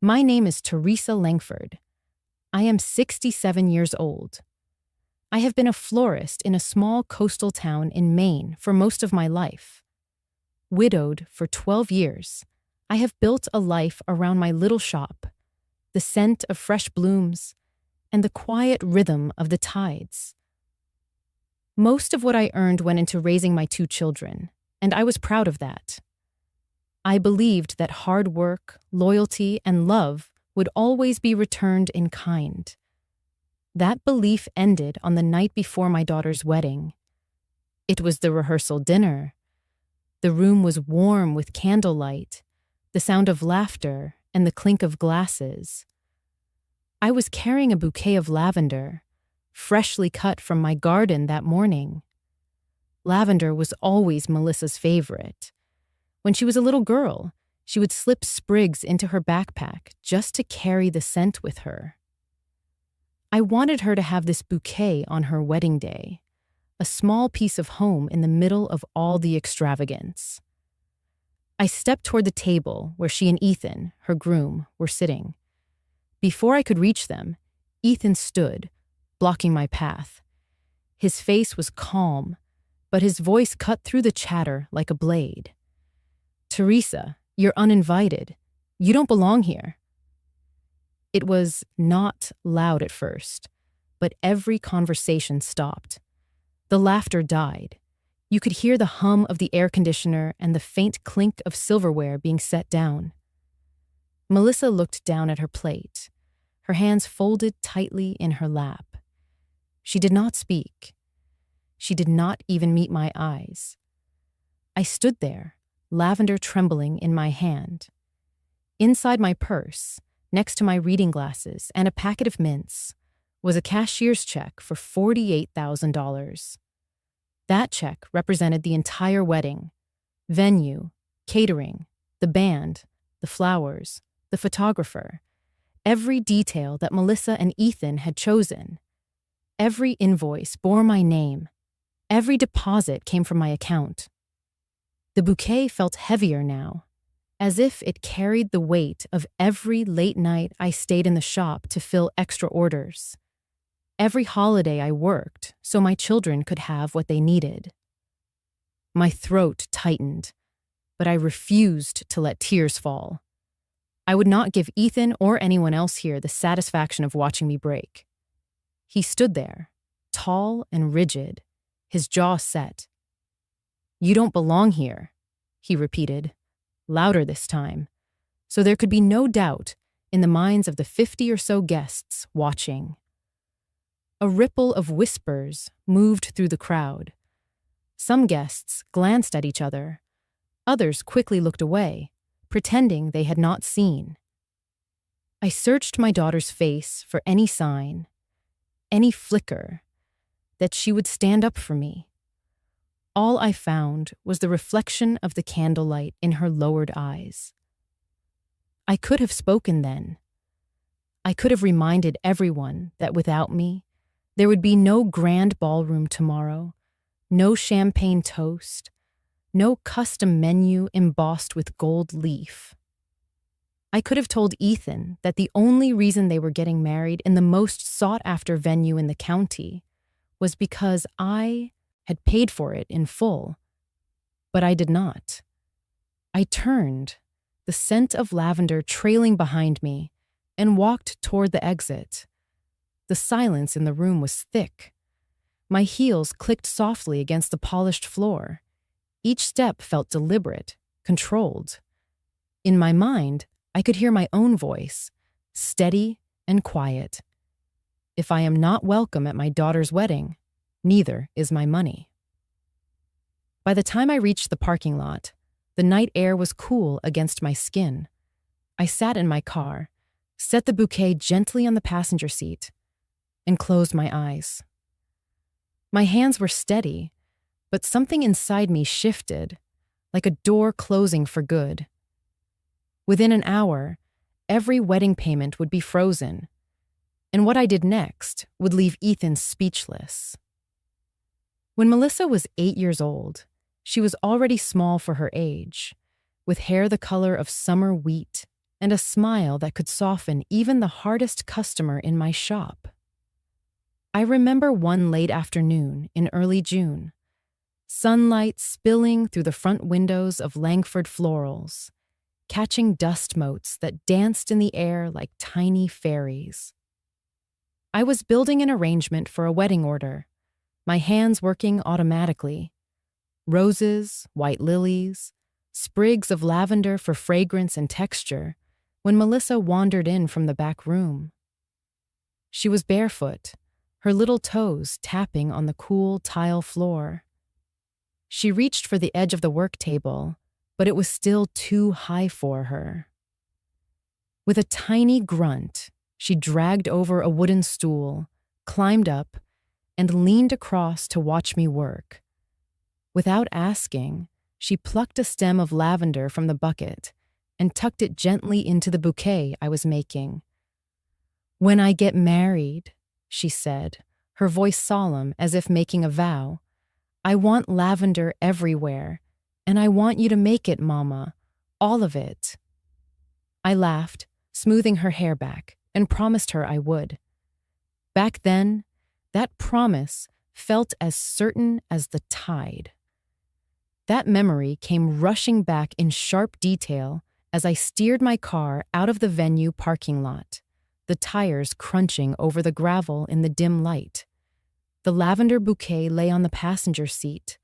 My name is Teresa Langford. I am 67 years old. I have been a florist in a small coastal town in Maine for most of my life. Widowed for 12 years, I have built a life around my little shop, the scent of fresh blooms, and the quiet rhythm of the tides. Most of what I earned went into raising my two children, and I was proud of that. I believed that hard work, loyalty, and love would always be returned in kind. That belief ended on the night before my daughter's wedding. It was the rehearsal dinner. The room was warm with candlelight, the sound of laughter, and the clink of glasses. I was carrying a bouquet of lavender, freshly cut from my garden that morning. Lavender was always Melissa's favorite. When she was a little girl, she would slip sprigs into her backpack just to carry the scent with her. I wanted her to have this bouquet on her wedding day, a small piece of home in the middle of all the extravagance. I stepped toward the table where she and Ethan, her groom, were sitting. Before I could reach them, Ethan stood, blocking my path. His face was calm, but his voice cut through the chatter like a blade. "Teresa, you're uninvited. You don't belong here." It was not loud at first, but every conversation stopped. The laughter died. You could hear the hum of the air conditioner and the faint clink of silverware being set down. Melissa looked down at her plate, her hands folded tightly in her lap. She did not speak. She did not even meet my eyes. I stood there, lavender trembling in my hand. Inside my purse, next to my reading glasses and a packet of mints, was a cashier's check for $48,000. That check represented the entire wedding: venue, catering, the band, the flowers, the photographer, every detail that Melissa and Ethan had chosen. Every invoice bore my name. Every deposit came from my account. The bouquet felt heavier now, as if it carried the weight of every late night I stayed in the shop to fill extra orders. Every holiday I worked so my children could have what they needed. My throat tightened, but I refused to let tears fall. I would not give Ethan or anyone else here the satisfaction of watching me break. He stood there, tall and rigid, his jaw set. "You don't belong here," he repeated, louder this time, so there could be no doubt in the minds of the 50 or so guests watching. A ripple of whispers moved through the crowd. Some guests glanced at each other. Others quickly looked away, pretending they had not seen. I searched my daughter's face for any sign, any flicker, that she would stand up for me. All I found was the reflection of the candlelight in her lowered eyes. I could have spoken then. I could have reminded everyone that without me, there would be no grand ballroom tomorrow, no champagne toast, no custom menu embossed with gold leaf. I could have told Ethan that the only reason they were getting married in the most sought-after venue in the county was because I had paid for it in full. But I did not. I turned, the scent of lavender trailing behind me, and walked toward the exit. The silence in the room was thick. My heels clicked softly against the polished floor. Each step felt deliberate, controlled. In my mind, I could hear my own voice, steady and quiet. If I am not welcome at my daughter's wedding, neither is my money. By the time I reached the parking lot, the night air was cool against my skin. I sat in my car, set the bouquet gently on the passenger seat, and closed my eyes. My hands were steady, but something inside me shifted, like a door closing for good. Within an hour, every wedding payment would be frozen, and what I did next would leave Ethan speechless. When Melissa was 8 years old, she was already small for her age, with hair the color of summer wheat and a smile that could soften even the hardest customer in my shop. I remember one late afternoon in early June, sunlight spilling through the front windows of Langford Florals, catching dust motes that danced in the air like tiny fairies. I was building an arrangement for a wedding order, my hands working automatically. Roses, white lilies, sprigs of lavender for fragrance and texture, when Melissa wandered in from the back room. She was barefoot, her little toes tapping on the cool tile floor. She reached for the edge of the work table, but it was still too high for her. With a tiny grunt, she dragged over a wooden stool, climbed up, and leaned across to watch me work. Without asking, she plucked a stem of lavender from the bucket and tucked it gently into the bouquet I was making. "When I get married," she said, her voice solemn as if making a vow, "I want lavender everywhere, and I want you to make it, Mama, all of it." I laughed, smoothing her hair back, and promised her I would. Back then, that promise felt as certain as the tide. That memory came rushing back in sharp detail as I steered my car out of the venue parking lot, the tires crunching over the gravel in the dim light. The lavender bouquet lay on the passenger seat,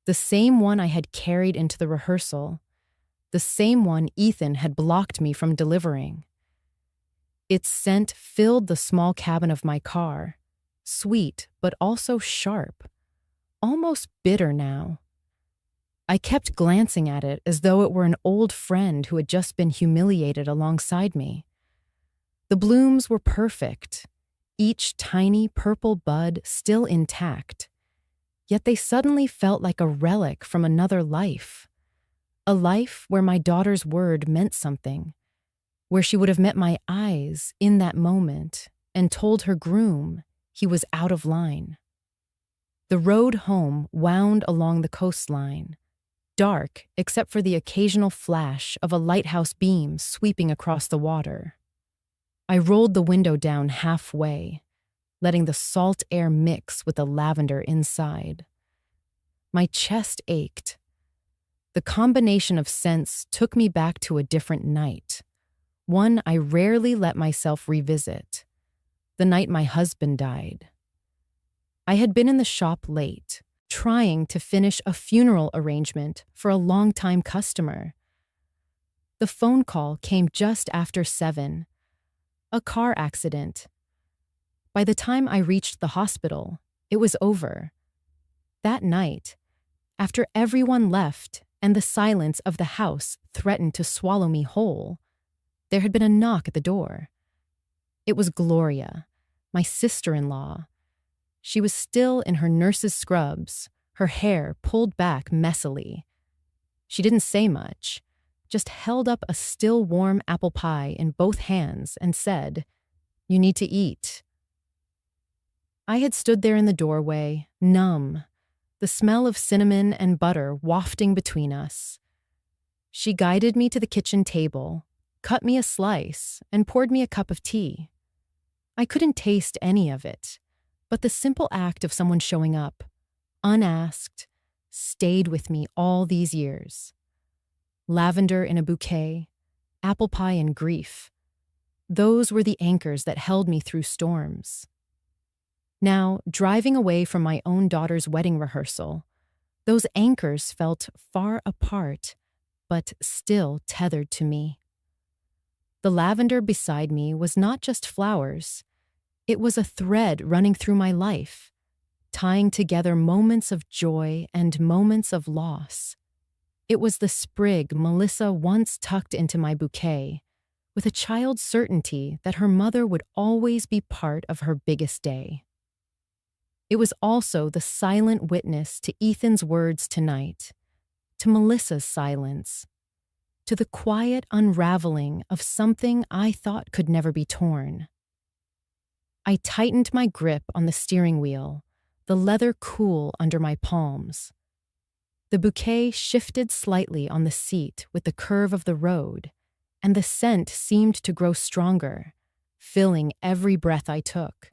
the same one I had carried into the rehearsal, the same one Ethan had blocked me from delivering. Its scent filled the small cabin of my car, sweet but also sharp, almost bitter now. I kept glancing at it as though it were an old friend who had just been humiliated alongside me. The blooms were perfect, each tiny purple bud still intact, yet they suddenly felt like a relic from another life, a life where my daughter's word meant something, where she would have met my eyes in that moment and told her groom he was out of line. The road home wound along the coastline, dark except for the occasional flash of a lighthouse beam sweeping across the water. I rolled the window down halfway, letting the salt air mix with the lavender inside. My chest ached. The combination of scents took me back to a different night, one I rarely let myself revisit, the night my husband died. I had been in the shop late, trying to finish a funeral arrangement for a longtime customer. The phone call came just after 7. A car accident. By the time I reached the hospital, it was over. That night, after everyone left and the silence of the house threatened to swallow me whole, there had been a knock at the door. It was Gloria, my sister-in-law. She was still in her nurse's scrubs, her hair pulled back messily. She didn't say much, just held up a still warm apple pie in both hands and said, "You need to eat." I had stood there in the doorway, numb, the smell of cinnamon and butter wafting between us. She guided me to the kitchen table, cut me a slice, and poured me a cup of tea. I couldn't taste any of it, but the simple act of someone showing up, unasked, stayed with me all these years. Lavender in a bouquet, apple pie and grief. Those were the anchors that held me through storms. Now, driving away from my own daughter's wedding rehearsal, those anchors felt far apart, but still tethered to me. The lavender beside me was not just flowers. It was a thread running through my life, tying together moments of joy and moments of loss. It was the sprig Melissa once tucked into my bouquet, with a child's certainty that her mother would always be part of her biggest day. It was also the silent witness to Ethan's words tonight, to Melissa's silence, to the quiet unraveling of something I thought could never be torn. I tightened my grip on the steering wheel, the leather cool under my palms. The bouquet shifted slightly on the seat with the curve of the road, and the scent seemed to grow stronger, filling every breath I took.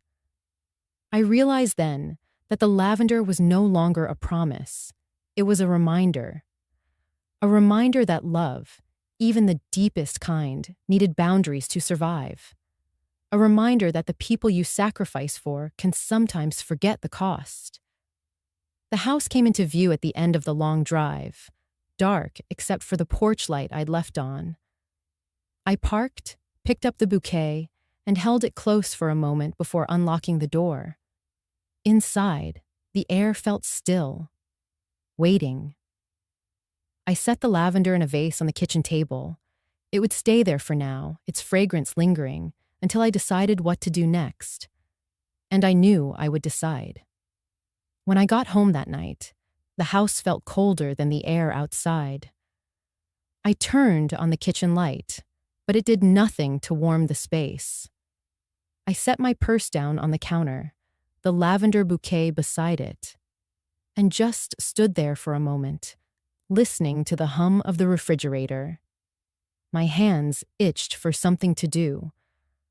I realized then that the lavender was no longer a promise. It was a reminder that love, even the deepest kind, needed boundaries to survive. A reminder that the people you sacrifice for can sometimes forget the cost. The house came into view at the end of the long drive, dark except for the porch light I'd left on. I parked, picked up the bouquet, and held it close for a moment before unlocking the door. Inside, the air felt still, waiting. I set the lavender in a vase on the kitchen table. It would stay there for now, its fragrance lingering, until I decided what to do next. And I knew I would decide. When I got home that night, the house felt colder than the air outside. I turned on the kitchen light, but it did nothing to warm the space. I set my purse down on the counter, the lavender bouquet beside it, and just stood there for a moment, listening to the hum of the refrigerator. My hands itched for something to do,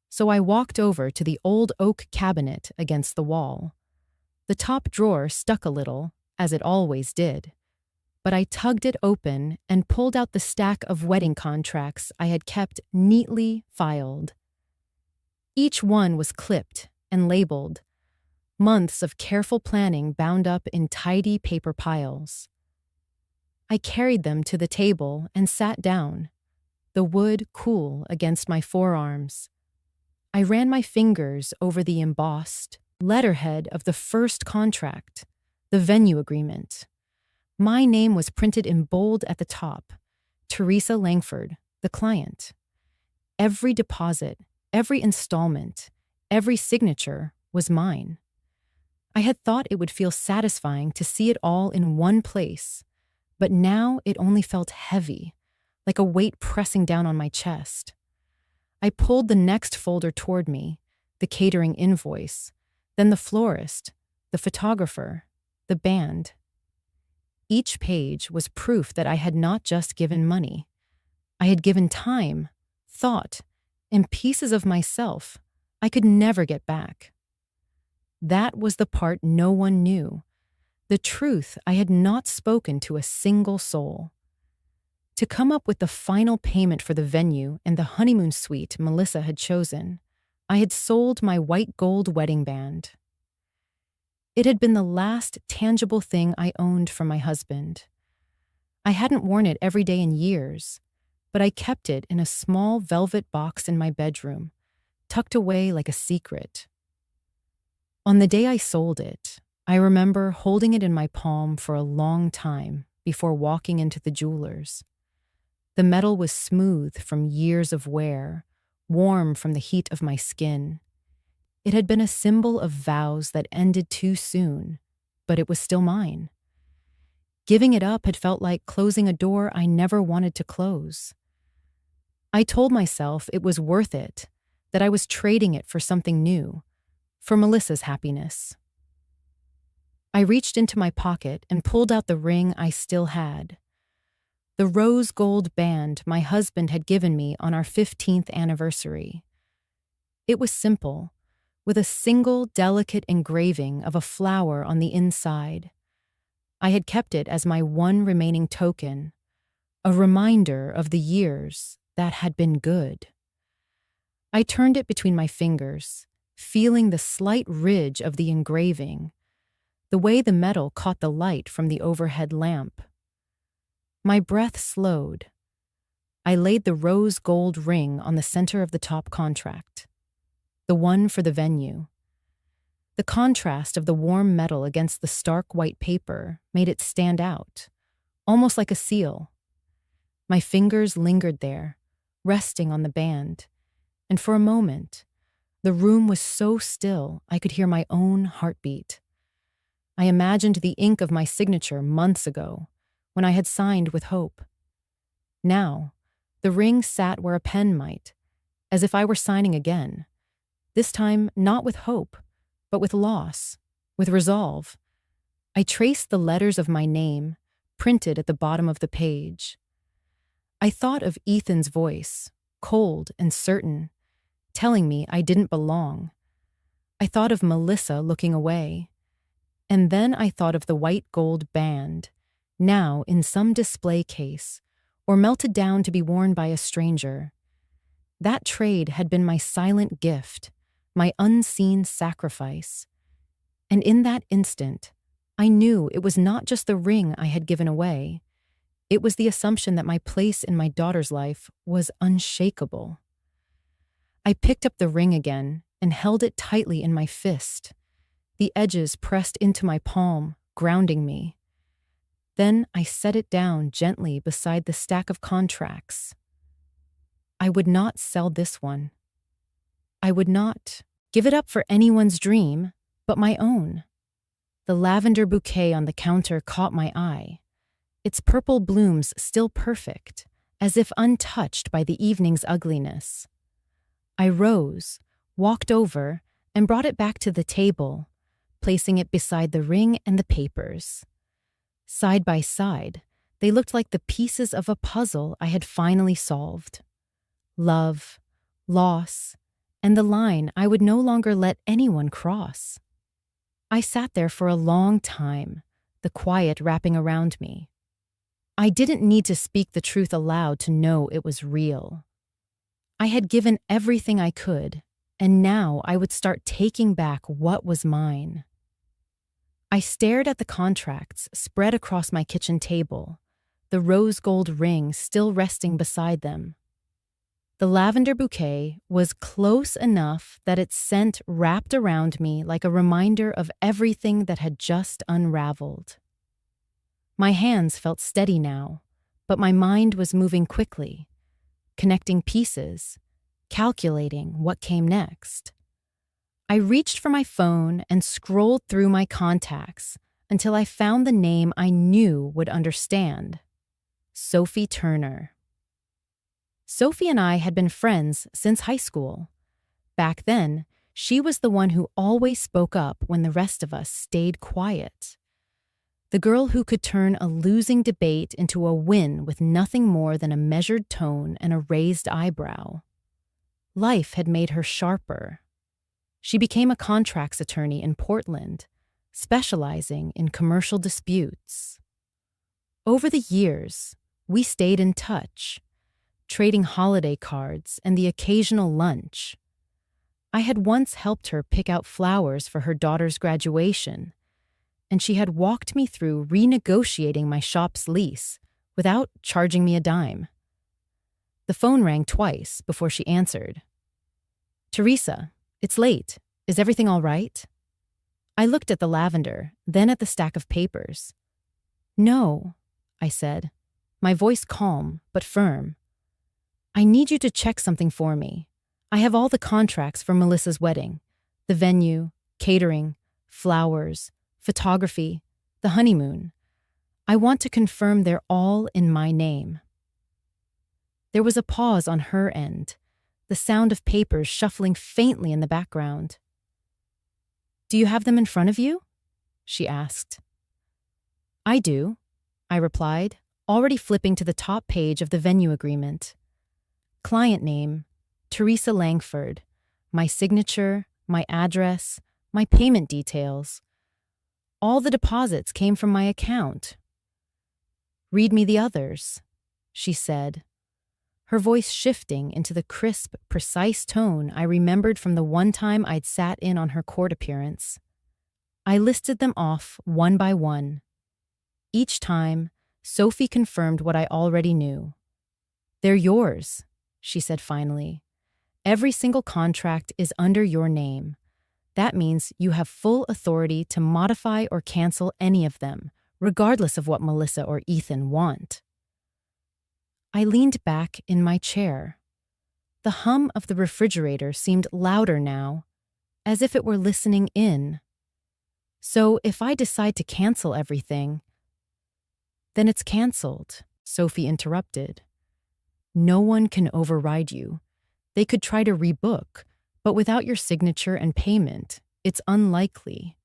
so I walked over to the old oak cabinet against the wall. The top drawer stuck a little, as it always did, but I tugged it open and pulled out the stack of wedding contracts I had kept neatly filed. Each one was clipped and labeled, months of careful planning bound up in tidy paper piles. I carried them to the table and sat down, the wood cool against my forearms. I ran my fingers over the embossed letterhead of the first contract, the venue agreement. My name was printed in bold at the top, Teresa Langford, the client. Every deposit, every installment, every signature was mine. I had thought it would feel satisfying to see it all in one place, but now it only felt heavy, like a weight pressing down on my chest. I pulled the next folder toward me, the catering invoice, then the florist, the photographer, the band. Each page was proof that I had not just given money. I had given time, thought, and pieces of myself I could never get back. That was the part no one knew, the truth I had not spoken to a single soul. To come up with the final payment for the venue and the honeymoon suite Melissa had chosen, I had sold my white gold wedding band. It had been the last tangible thing I owned from my husband. I hadn't worn it every day in years, but I kept it in a small velvet box in my bedroom, tucked away like a secret. On the day I sold it, I remember holding it in my palm for a long time before walking into the jeweler's. The metal was smooth from years of wear, warm from the heat of my skin. It had been a symbol of vows that ended too soon, but it was still mine. Giving it up had felt like closing a door I never wanted to close. I told myself it was worth it, that I was trading it for something new, for Melissa's happiness. I reached into my pocket and pulled out the ring I still had. The rose gold band my husband had given me on our 15th anniversary. It was simple, with a single delicate engraving of a flower on the inside. I had kept it as my one remaining token, a reminder of the years that had been good. I turned it between my fingers, feeling the slight ridge of the engraving, the way the metal caught the light from the overhead lamp. My breath slowed. I laid the rose gold ring on the center of the top contract, the one for the venue. The contrast of the warm metal against the stark white paper made it stand out, almost like a seal. My fingers lingered there, resting on the band, and for a moment, the room was so still I could hear my own heartbeat. I imagined the ink of my signature months ago, when I had signed with hope. Now, the ring sat where a pen might, as if I were signing again, this time not with hope, but with loss, with resolve. I traced the letters of my name, printed at the bottom of the page. I thought of Ethan's voice, cold and certain, telling me I didn't belong. I thought of Melissa looking away. And then I thought of the white gold band, now in some display case, or melted down to be worn by a stranger. That trade had been my silent gift, my unseen sacrifice. And in that instant, I knew it was not just the ring I had given away. It was the assumption that my place in my daughter's life was unshakable. I picked up the ring again and held it tightly in my fist, the edges pressed into my palm, grounding me. Then I set it down gently beside the stack of contracts. I would not sell this one. I would not give it up for anyone's dream but my own. The lavender bouquet on the counter caught my eye, its purple blooms still perfect, as if untouched by the evening's ugliness. I rose, walked over, and brought it back to the table, placing it beside the ring and the papers. Side by side, they looked like the pieces of a puzzle I had finally solved. Love, loss, and the line I would no longer let anyone cross. I sat there for a long time, the quiet wrapping around me. I didn't need to speak the truth aloud to know it was real. I had given everything I could, and now I would start taking back what was mine. I stared at the contracts spread across my kitchen table, the rose gold ring still resting beside them. The lavender bouquet was close enough that its scent wrapped around me like a reminder of everything that had just unraveled. My hands felt steady now, but my mind was moving quickly, connecting pieces, calculating what came next. I reached for my phone and scrolled through my contacts until I found the name I knew would understand: Sophie Turner. Sophie and I had been friends since high school. Back then, she was the one who always spoke up when the rest of us stayed quiet. The girl who could turn a losing debate into a win with nothing more than a measured tone and a raised eyebrow. Life had made her sharper. She became a contracts attorney in Portland, specializing in commercial disputes. Over the years, we stayed in touch, trading holiday cards and the occasional lunch. I had once helped her pick out flowers for her daughter's graduation, and she had walked me through renegotiating my shop's lease without charging me a dime. The phone rang twice before she answered. "Teresa, it's late. Is everything all right?" I looked at the lavender, then at the stack of papers. "No," I said, my voice calm but firm. "I need you to check something for me. I have all the contracts for Melissa's wedding: the venue, catering, flowers, photography, the honeymoon. I want to confirm they're all in my name." There was a pause on her end, the sound of papers shuffling faintly in the background. "Do you have them in front of you?" she asked. "I do," I replied, already flipping to the top page of the venue agreement. Client name: Teresa Langford. My signature, my address, my payment details. All the deposits came from my account. "Read me the others," she said, her voice shifting into the crisp, precise tone I remembered from the one time I'd sat in on her court appearance. I listed them off one by one. Each time, Sophie confirmed what I already knew. "They're yours," she said finally. "Every single contract is under your name. That means you have full authority to modify or cancel any of them, regardless of what Melissa or Ethan want." I leaned back in my chair. The hum of the refrigerator seemed louder now, as if it were listening in. "So if I decide to cancel everything—" "Then it's canceled," Sophie interrupted. "No one can override you. They could try to rebook, but without your signature and payment, it's unlikely.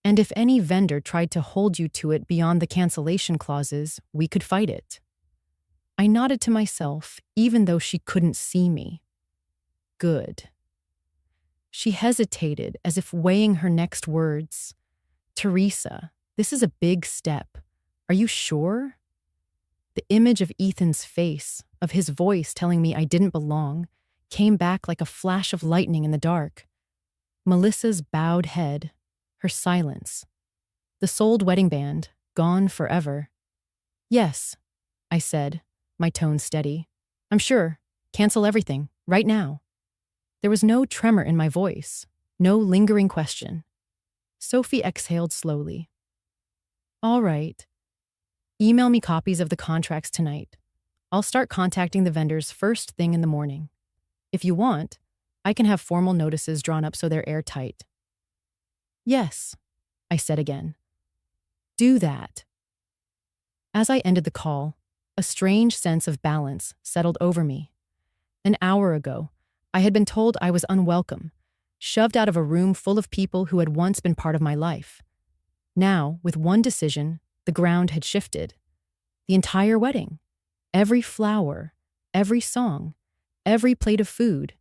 And if any vendor tried to hold you to it beyond the cancellation clauses, we could fight it." I nodded to myself, even though she couldn't see me. Good. She hesitated, as if weighing her next words. Teresa, this is a big step. Are you sure? The image of Ethan's face, of his voice telling me I didn't belong, came back like a flash of lightning in the dark. Melissa's bowed head, her silence. The sold wedding band, gone forever. Yes, I said, my tone steady. I'm sure. Cancel everything, right now. There was no tremor in my voice, no lingering question. Sophie exhaled slowly. All right. Email me copies of the contracts tonight. I'll start contacting the vendors first thing in the morning. If you want, I can have formal notices drawn up so they're airtight. Yes, I said again. Do that. As I ended the call, a strange sense of balance settled over me. An hour ago, I had been told I was unwelcome, shoved out of a room full of people who had once been part of my life. Now, with one decision, the ground had shifted. The entire wedding, every flower, every song, every plate of food,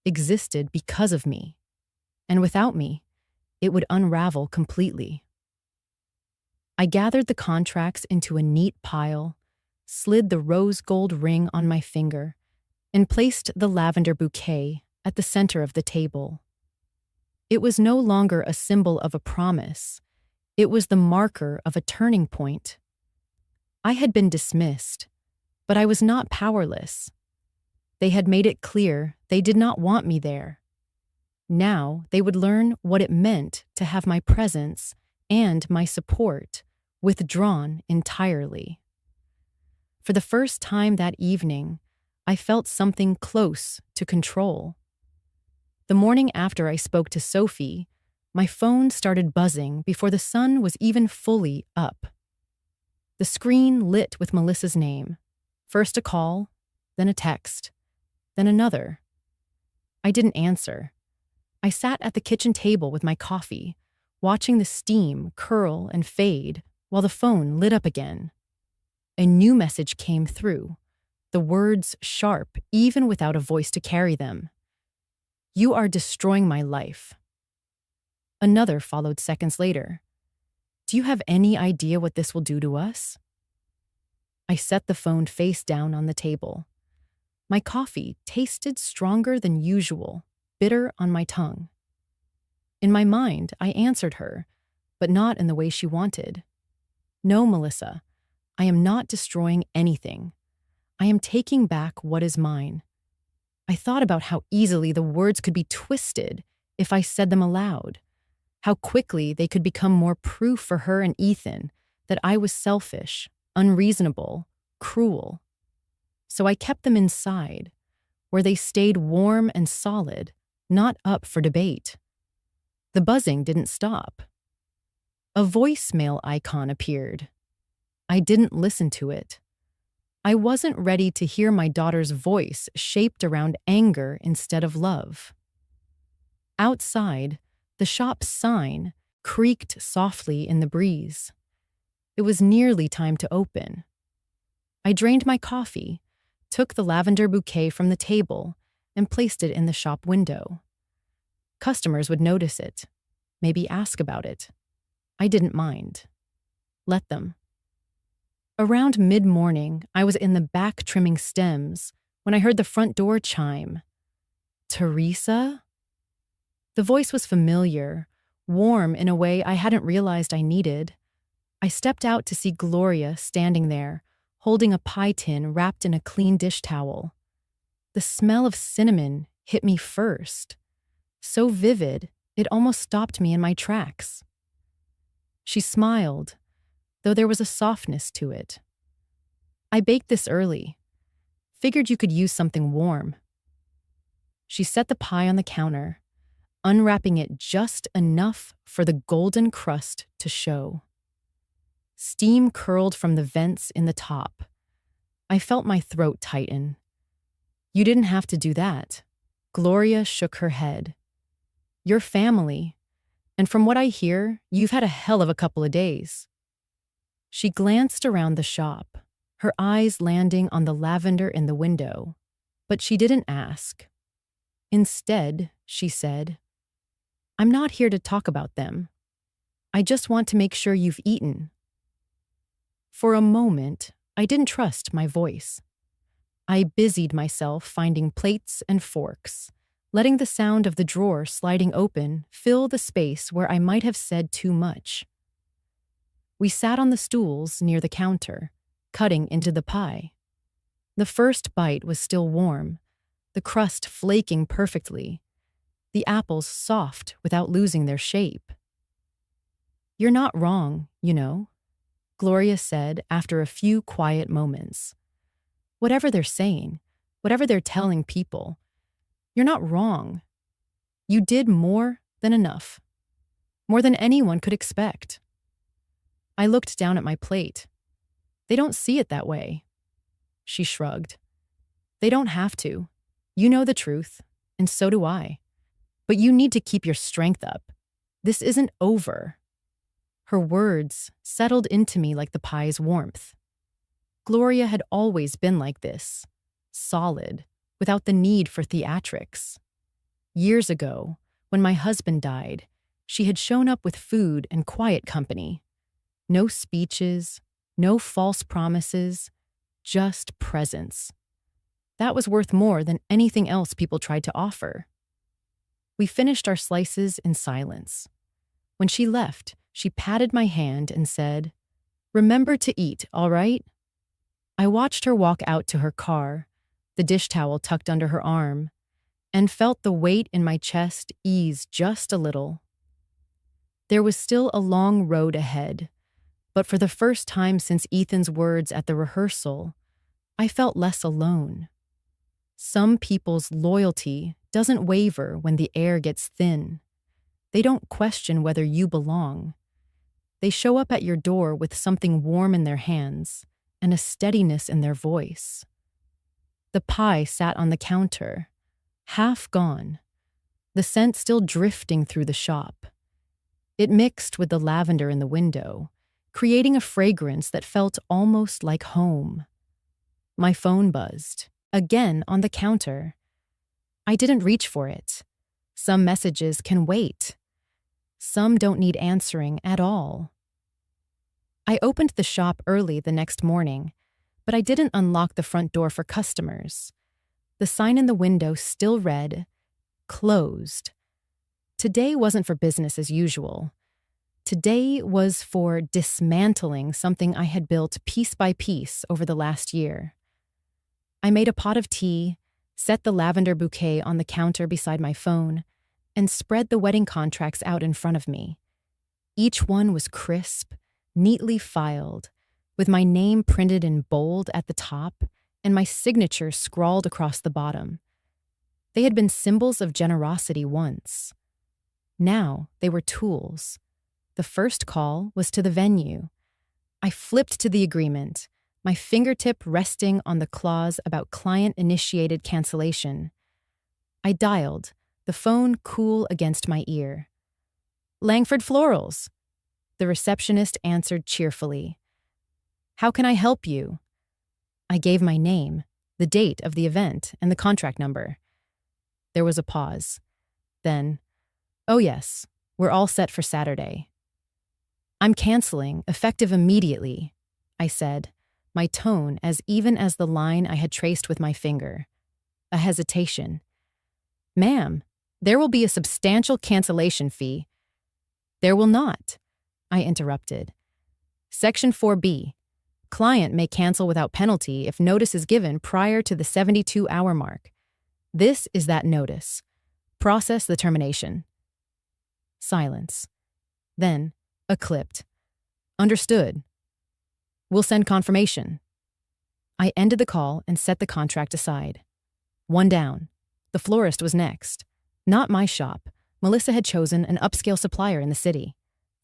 existed because of me. And without me, it would unravel completely. I gathered the contracts into a neat pile, slid the rose gold ring on my finger, and placed the lavender bouquet at the center of the table. It was no longer a symbol of a promise. It was the marker of a turning point. I had been dismissed, but I was not powerless. They had made it clear they did not want me there. Now they would learn what it meant to have my presence and my support withdrawn entirely. For the first time that evening, I felt something close to control. The morning after I spoke to Sophie, my phone started buzzing before the sun was even fully up. The screen lit with Melissa's name. First a call, then a text, then another. I didn't answer. I sat at the kitchen table with my coffee, watching the steam curl and fade while the phone lit up again. A new message came through, the words sharp even without a voice to carry them. You are destroying my life. Another followed seconds later. Do you have any idea what this will do to us? I set the phone face down on the table. My coffee tasted stronger than usual, bitter on my tongue. In my mind, I answered her, but not in the way she wanted. No, Melissa, I am not destroying anything. I am taking back what is mine. I thought about how easily the words could be twisted if I said them aloud, how quickly they could become more proof for her and Ethan that I was selfish, unreasonable, cruel. So I kept them inside, where they stayed warm and solid, not up for debate. The buzzing didn't stop. A voicemail icon appeared. I didn't listen to it. I wasn't ready to hear my daughter's voice shaped around anger instead of love. Outside, the shop's sign creaked softly in the breeze. It was nearly time to open. I drained my coffee, took the lavender bouquet from the table, and placed it in the shop window. Customers would notice it, maybe ask about it. I didn't mind. Let them. Around mid-morning, I was in the back trimming stems when I heard the front door chime. Teresa? The voice was familiar, warm in a way I hadn't realized I needed. I stepped out to see Gloria standing there, holding a pie tin wrapped in a clean dish towel. The smell of cinnamon hit me first, so vivid it almost stopped me in my tracks. She smiled, though there was a softness to it. I baked this early. Figured you could use something warm. She set the pie on the counter, unwrapping it just enough for the golden crust to show. Steam curled from the vents in the top. I felt my throat tighten. You didn't have to do that. Gloria shook her head. You're family, and from what I hear, you've had a hell of a couple of days. She glanced around the shop. her eyes landing on the lavender in the window, but she didn't ask. Instead, she said, "I'm not here to talk about them. I just want to make sure you've eaten." For a moment, I didn't trust my voice. I busied myself finding plates and forks, letting the sound of the drawer sliding open fill the space where I might have said too much. We sat on the stools near the counter, cutting into the pie. The first bite was still warm, the crust flaking perfectly, the apples soft without losing their shape. "You're not wrong, you know," Gloria said after a few quiet moments. "Whatever they're saying, whatever they're telling people, you're not wrong. You did more than enough, more than anyone could expect." I looked down at my plate. "They don't see it that way." She shrugged. "They don't have to. You know the truth, and so do I. But you need to keep your strength up. This isn't over." Her words settled into me like the pie's warmth. Gloria had always been like this, solid, without the need for theatrics. Years ago, when my husband died, she had shown up with food and quiet company. No speeches, no false promises, just presence. That was worth more than anything else people tried to offer. We finished our slices in silence. When she left, she patted my hand and said, "Remember to eat, all right?" I watched her walk out to her car, the dish towel tucked under her arm, and felt the weight in my chest ease just a little. There was still a long road ahead, but for the first time since Ethan's words at the rehearsal, I felt less alone. Some people's loyalty doesn't waver when the air gets thin. They don't question whether you belong. They show up at your door with something warm in their hands and a steadiness in their voice. The pie sat on the counter, half gone, the scent still drifting through the shop. It mixed with the lavender in the window, creating a fragrance that felt almost like home. My phone buzzed, again on the counter. I didn't reach for it. Some messages can wait. Some don't need answering at all. I opened the shop early the next morning, but I didn't unlock the front door for customers. The sign in the window still read, "Closed." Today wasn't for business as usual. Today was for dismantling something I had built piece by piece over the last year. I made a pot of tea, set the lavender bouquet on the counter beside my phone, and spread the wedding contracts out in front of me. Each one was crisp, neatly filed, with my name printed in bold at the top and my signature scrawled across the bottom. They had been symbols of generosity once. Now they were tools. The first call was to the venue. I flipped to the agreement, my fingertip resting on the clause about client-initiated cancellation. I dialed, the phone cool against my ear. "Langford Florals." The receptionist answered cheerfully. "How can I help you?" I gave my name, the date of the event, and the contract number. There was a pause. Then, "Oh yes, we're all set for Saturday." "I'm canceling, effective immediately," I said, my tone as even as the line I had traced with my finger. A hesitation. "Ma'am, there will be a substantial cancellation fee." "There will not," I interrupted. "Section 4B. Client may cancel without penalty if notice is given prior to the 72-hour mark. This is that notice. Process the termination." Silence. Then, a clipped, "Understood. We'll send confirmation." I ended the call and set the contract aside. One down. The florist was next. Not my shop. Melissa had chosen an upscale supplier in the city.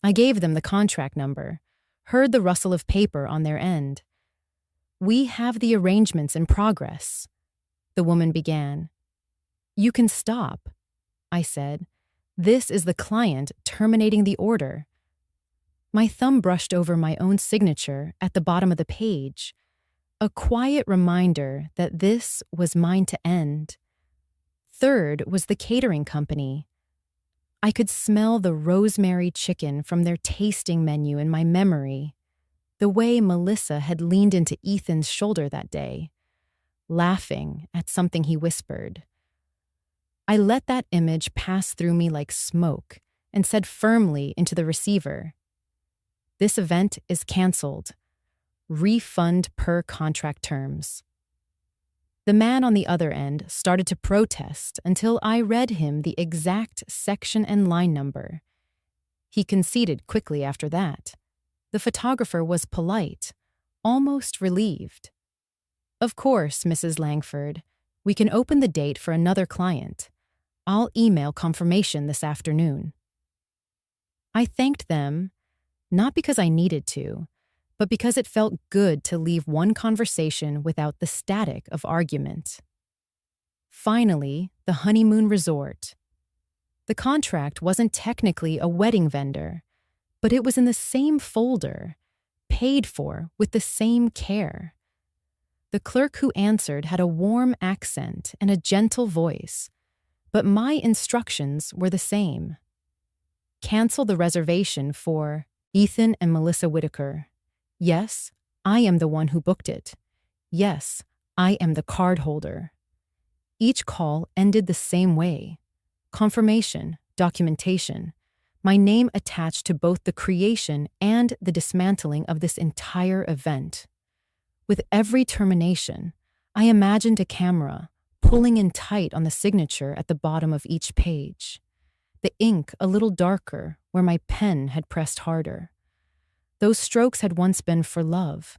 I gave them the contract number, heard the rustle of paper on their end. "We have the arrangements in progress," the woman began. "You can stop," I said. "This is the client terminating the order." My thumb brushed over my own signature at the bottom of the page. A quiet reminder that this was mine to end. Third was the catering company. I could smell the rosemary chicken from their tasting menu in my memory, the way Melissa had leaned into Ethan's shoulder that day, laughing at something he whispered. I let that image pass through me like smoke and said firmly into the receiver, "This event is canceled. Refund per contract terms." The man on the other end started to protest until I read him the exact section and line number. He conceded quickly after that. The photographer was polite, almost relieved. "Of course, Mrs. Langford, we can open the date for another client. I'll email confirmation this afternoon." I thanked them, not because I needed to, but because it felt good to leave one conversation without the static of argument. Finally, the honeymoon resort. The contract wasn't technically a wedding vendor, but it was in the same folder, paid for with the same care. The clerk who answered had a warm accent and a gentle voice, but my instructions were the same. Cancel the reservation for Ethan and Melissa Whitaker. Yes, I am the one who booked it. Yes, I am the card holder. Each call ended the same way. Confirmation, documentation, my name attached to both the creation and the dismantling of this entire event. With every termination, I imagined a camera pulling in tight on the signature at the bottom of each page, the ink a little darker where my pen had pressed harder. Those strokes had once been for love,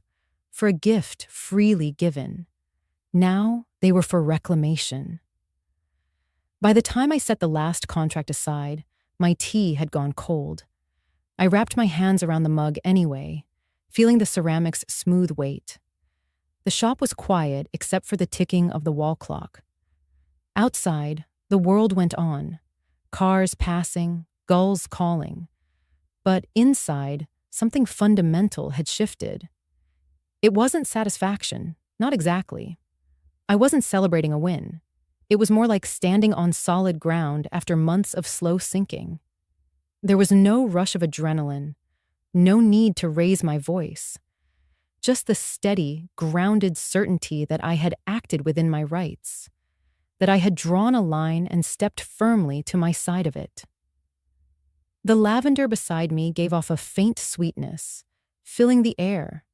for a gift freely given. Now they were for reclamation. By the time I set the last contract aside, my tea had gone cold. I wrapped my hands around the mug anyway, feeling the ceramic's smooth weight. The shop was quiet except for the ticking of the wall clock. Outside, the world went on, cars passing, gulls calling. But inside, something fundamental had shifted. It wasn't satisfaction, not exactly. I wasn't celebrating a win. It was more like standing on solid ground after months of slow sinking. There was no rush of adrenaline, no need to raise my voice. Just the steady, grounded certainty that I had acted within my rights, that I had drawn a line and stepped firmly to my side of it. The lavender beside me gave off a faint sweetness, filling the air.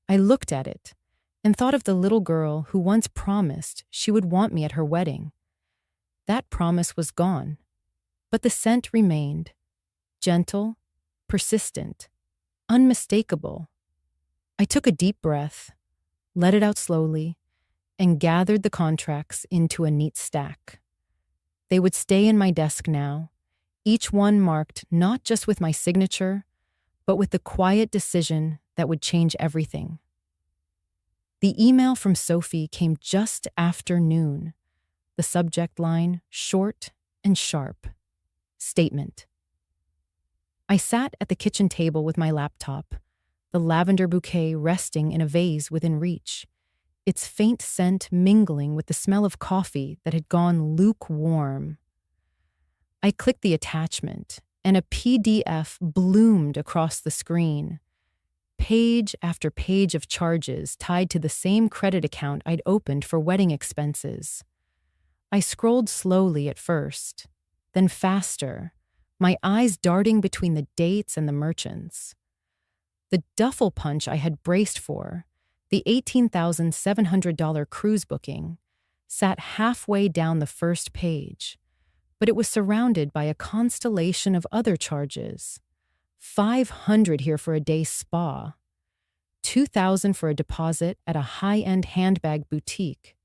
I looked at it and thought of the little girl who once promised she would want me at her wedding. That promise was gone, but the scent remained, gentle, persistent, unmistakable. I took a deep breath, let it out slowly, and gathered the contracts into a neat stack. They would stay in my desk now, each one marked not just with my signature, but with the quiet decision that would change everything. The email from Sophie came just after noon. The subject line, short and sharp. Statement. I sat at the kitchen table with my laptop, the lavender bouquet resting in a vase within reach, its faint scent mingling with the smell of coffee that had gone lukewarm. I clicked the attachment, and a PDF bloomed across the screen. Page after page of charges tied to the same credit account I'd opened for wedding expenses. I scrolled slowly at first, then faster, my eyes darting between the dates and the merchants. The duffel punch I had braced for, the $18,700 cruise booking, sat halfway down the first page, but it was surrounded by a constellation of other charges. $500 here for a day spa, $2,000 for a deposit at a high-end handbag boutique,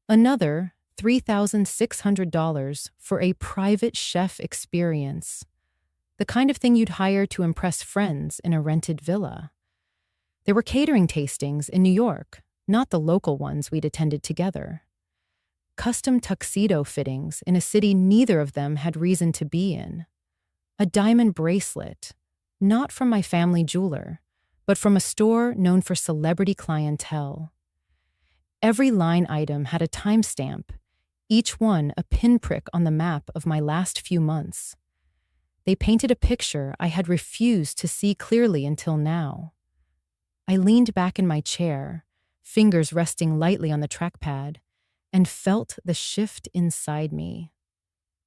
another $3,600 for a private chef experience, the kind of thing you'd hire to impress friends in a rented villa. There were catering tastings in New York, not the local ones we'd attended together. Custom tuxedo fittings in a city neither of them had reason to be in. A diamond bracelet, not from my family jeweler, but from a store known for celebrity clientele. Every line item had a timestamp, each one a pinprick on the map of my last few months. They painted a picture I had refused to see clearly until now. I leaned back in my chair, fingers resting lightly on the trackpad, and felt the shift inside me.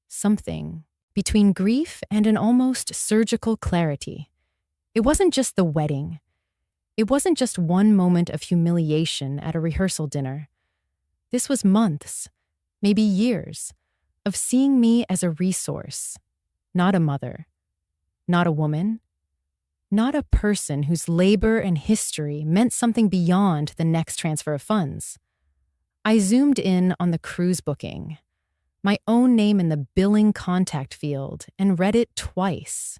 Something between grief and an almost surgical clarity. It wasn't just the wedding. It wasn't just one moment of humiliation at a rehearsal dinner. This was months, maybe years, of seeing me as a resource, not a mother, not a woman, not a person whose labor and history meant something beyond the next transfer of funds. I zoomed in on the cruise booking, my own name in the billing contact field, and read it twice.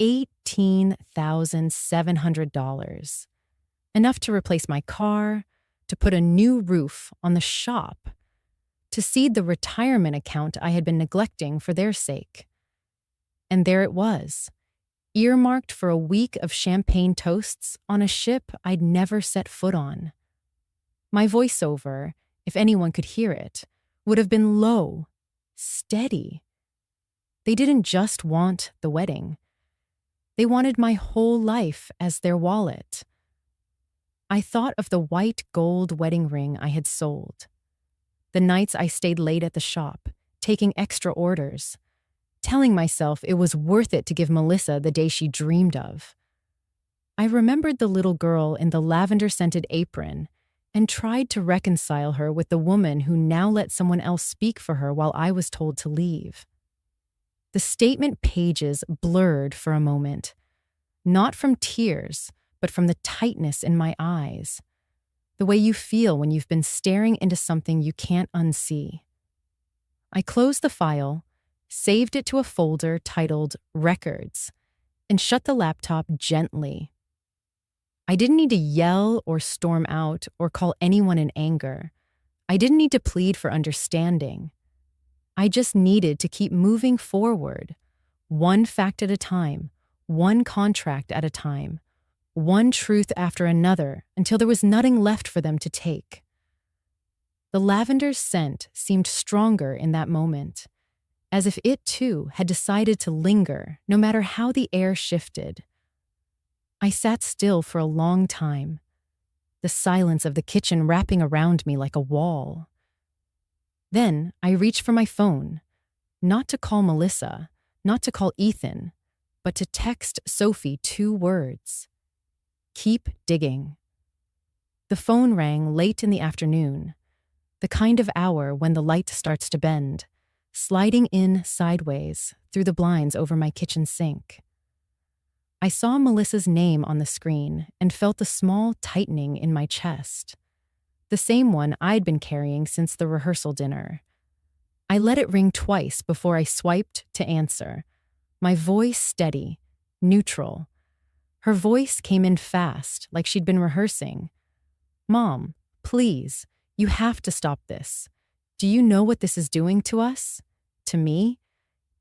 $18,700. Enough to replace my car, to put a new roof on the shop, to seed the retirement account I had been neglecting for their sake. And there it was, earmarked for a week of champagne toasts on a ship I'd never set foot on. My voiceover, if anyone could hear it, would have been low, steady. They didn't just want the wedding. They wanted my whole life as their wallet. I thought of the white gold wedding ring I had sold, the nights I stayed late at the shop, taking extra orders, telling myself it was worth it to give Melissa the day she dreamed of. I remembered the little girl in the lavender-scented apron and tried to reconcile her with the woman who now let someone else speak for her while I was told to leave. The statement pages blurred for a moment, not from tears, but from the tightness in my eyes, the way you feel when you've been staring into something you can't unsee. I closed the file, saved it to a folder titled Records, and shut the laptop gently. I didn't need to yell or storm out or call anyone in anger. I didn't need to plead for understanding. I just needed to keep moving forward, one fact at a time, one contract at a time, one truth after another, until there was nothing left for them to take. The lavender's scent seemed stronger in that moment, as if it too had decided to linger no matter how the air shifted. I sat still for a long time, the silence of the kitchen wrapping around me like a wall. Then I reached for my phone, not to call Melissa, not to call Ethan, but to text Sophie 2 words. Keep digging. The phone rang late in the afternoon, the kind of hour when the light starts to bend, sliding in sideways through the blinds over my kitchen sink. I saw Melissa's name on the screen and felt a small tightening in my chest, the same one I'd been carrying since the rehearsal dinner. I let it ring twice before I swiped to answer, my voice steady, neutral. Her voice came in fast, like she'd been rehearsing. Mom, please, you have to stop this. Do you know what this is doing to us? To me?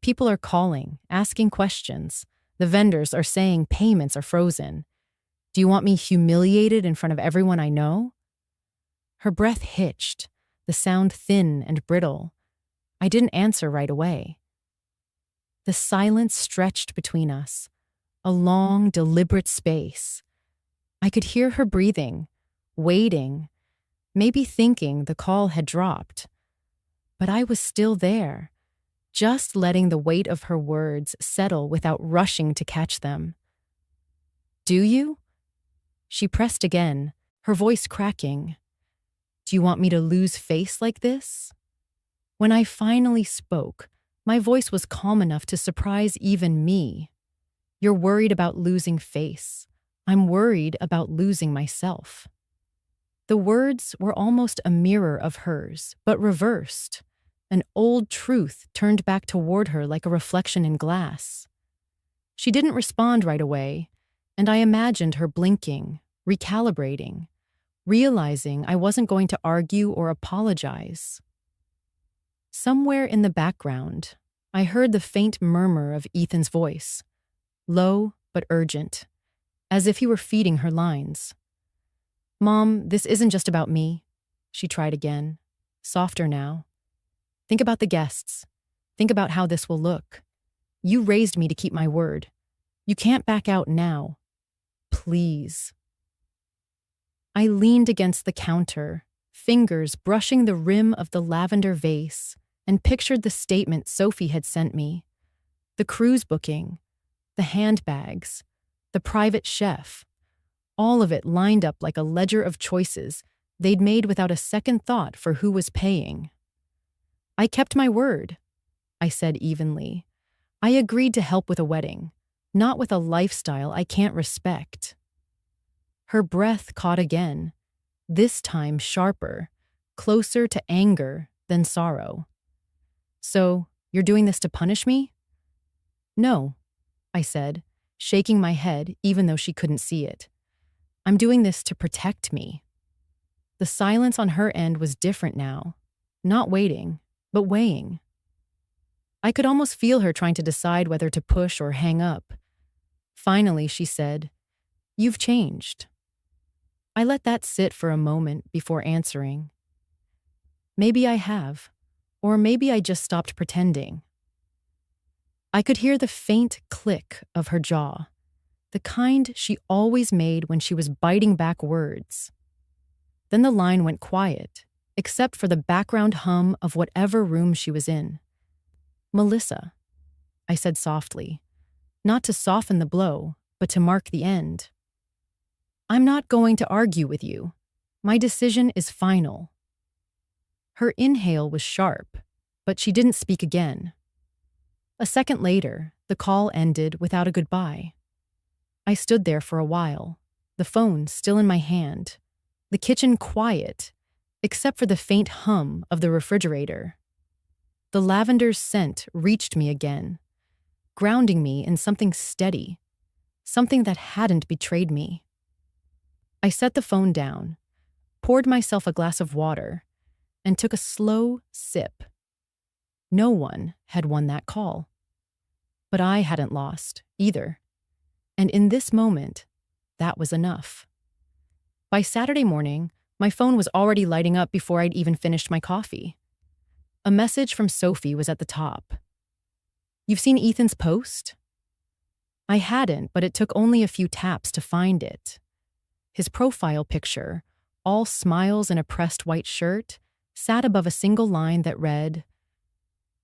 People are calling, asking questions. The vendors are saying payments are frozen. Do you want me humiliated in front of everyone I know? Her breath hitched, the sound thin and brittle. I didn't answer right away. The silence stretched between us, a long, deliberate space. I could hear her breathing, waiting, maybe thinking the call had dropped. But I was still there, just letting the weight of her words settle without rushing to catch them. Do you? She pressed again, her voice cracking. Do you want me to lose face like this? When I finally spoke, my voice was calm enough to surprise even me. You're worried about losing face. I'm worried about losing myself. The words were almost a mirror of hers, but reversed. An old truth turned back toward her like a reflection in glass. She didn't respond right away, and I imagined her blinking, recalibrating, realizing I wasn't going to argue or apologize. Somewhere in the background, I heard the faint murmur of Ethan's voice, low but urgent. as if he were feeding her lines. "Mom, this isn't just about me," she tried again, softer now. "Think about the guests. Think about how this will look. You raised me to keep my word. You can't back out now. Please." I leaned against the counter, fingers brushing the rim of the lavender vase, and pictured the statement Sophie had sent me. The cruise booking, the handbags, the private chef, all of it lined up like a ledger of choices they'd made without a second thought for who was paying. "I kept my word," I said evenly. "I agreed to help with a wedding, not with a lifestyle I can't respect." Her breath caught again, this time sharper, closer to anger than sorrow. "So, you're doing this to punish me?" "No," I said, shaking my head even though she couldn't see it. "I'm doing this to protect me." The silence on her end was different now, not waiting, but weighing. I could almost feel her trying to decide whether to push or hang up. Finally, she said, "You've changed." I let that sit for a moment before answering. Maybe I have, or maybe I just stopped pretending. I could hear the faint click of her jaw, the kind she always made when she was biting back words. Then the line went quiet, except for the background hum of whatever room she was in. "Melissa," I said softly, not to soften the blow, but to mark the end. "I'm not going to argue with you. My decision is final." Her inhale was sharp, but she didn't speak again. A second later, the call ended without a goodbye. I stood there for a while, the phone still in my hand, the kitchen quiet, except for the faint hum of the refrigerator. The lavender's scent reached me again, grounding me in something steady, something that hadn't betrayed me. I set the phone down, poured myself a glass of water, and took a slow sip. No one had won that call. But I hadn't lost, either. And in this moment, that was enough. By Saturday morning, my phone was already lighting up before I'd even finished my coffee. A message from Sophie was at the top. "You've seen Ethan's post?" I hadn't, but it took only a few taps to find it. His profile picture, all smiles in a pressed white shirt, sat above a single line that read,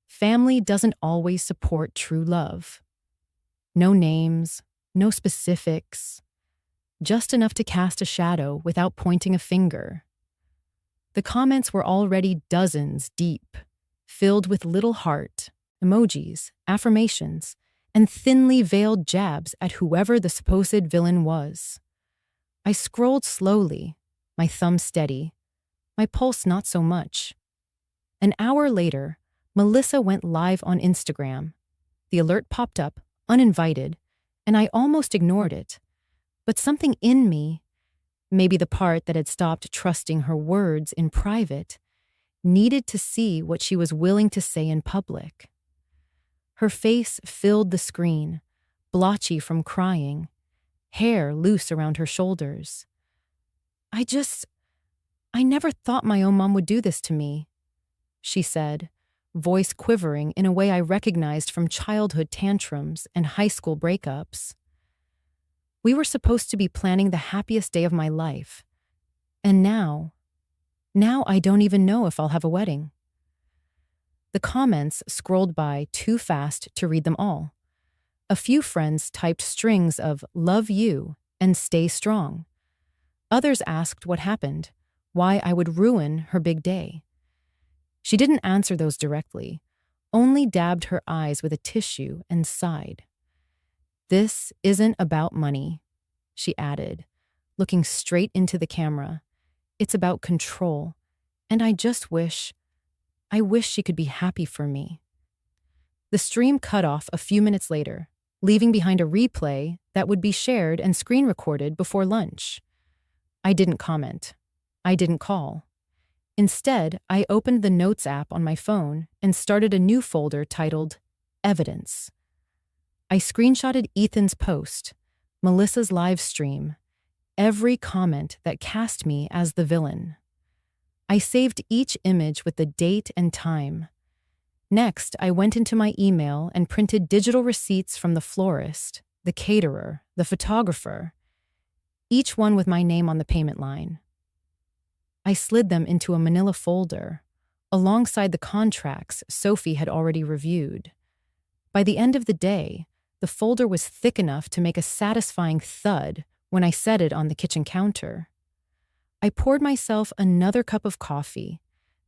"Family doesn't always support true love." No names, no specifics, just enough to cast a shadow without pointing a finger. The comments were already dozens deep, filled with little heart, emojis, affirmations, and thinly veiled jabs at whoever the supposed villain was. I scrolled slowly, my thumb steady, my pulse not so much. An hour later, Melissa went live on Instagram. The alert popped up, uninvited, and I almost ignored it. But something in me, maybe the part that had stopped trusting her words in private, needed to see what she was willing to say in public. Her face filled the screen, blotchy from crying, hair loose around her shoulders. I never thought my own mom would do this to me," she said, voice quivering in a way I recognized from childhood tantrums and high school breakups. "We were supposed to be planning the happiest day of my life. And now I don't even know if I'll have a wedding." The comments scrolled by too fast to read them all. A few friends typed strings of "love you" and "stay strong." Others asked what happened, why I would ruin her big day. She didn't answer those directly, only dabbed her eyes with a tissue and sighed. "This isn't about money," she added, looking straight into the camera. "It's about control, and I wish she could be happy for me." The stream cut off a few minutes later, leaving behind a replay that would be shared and screen recorded before lunch. I didn't comment. I didn't call. Instead, I opened the Notes app on my phone and started a new folder titled Evidence. I screenshotted Ethan's post, Melissa's live stream, every comment that cast me as the villain. I saved each image with the date and time. Next, I went into my email and printed digital receipts from the florist, the caterer, the photographer, each one with my name on the payment line. I slid them into a manila folder, alongside the contracts Sophie had already reviewed. By the end of the day, the folder was thick enough to make a satisfying thud when I set it on the kitchen counter. I poured myself another cup of coffee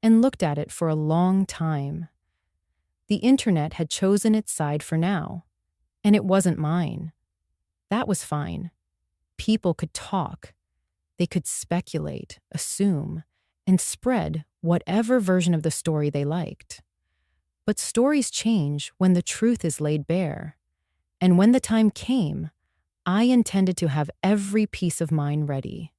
and looked at it for a long time. The internet had chosen its side for now, and it wasn't mine. That was fine. People could talk. They could speculate, assume, and spread whatever version of the story they liked. But stories change when the truth is laid bare. And when the time came, I intended to have every piece of mine ready.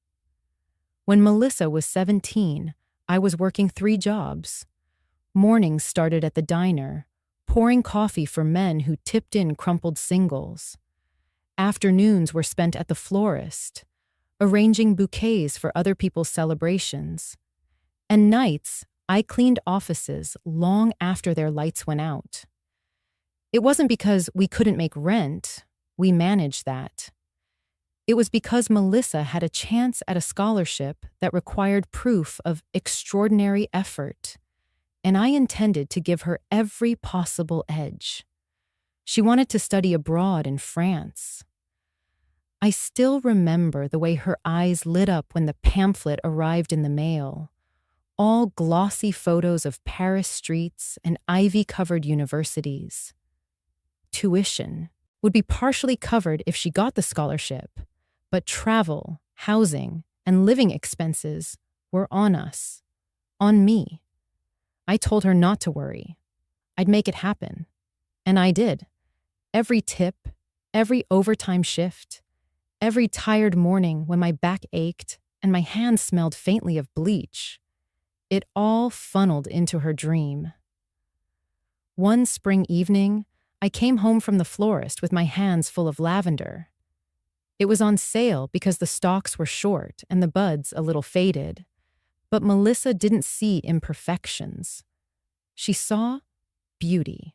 When Melissa was 17, I was working 3 jobs. Mornings started at the diner, pouring coffee for men who tipped in crumpled singles. Afternoons were spent at the florist, arranging bouquets for other people's celebrations. And nights, I cleaned offices long after their lights went out. It wasn't because we couldn't make rent, we managed that. It was because Melissa had a chance at a scholarship that required proof of extraordinary effort, and I intended to give her every possible edge. She wanted to study abroad in France. I still remember the way her eyes lit up when the pamphlet arrived in the mail. All glossy photos of Paris streets and ivy-covered universities. Tuition would be partially covered if she got the scholarship, but travel, housing, and living expenses were on us, on me. I told her not to worry. I'd make it happen. And I did. Every tip, every overtime shift, every tired morning when my back ached and my hands smelled faintly of bleach. It all funneled into her dream. One spring evening, I came home from the florist with my hands full of lavender. It was on sale because the stalks were short and the buds a little faded. But Melissa didn't see imperfections. She saw beauty.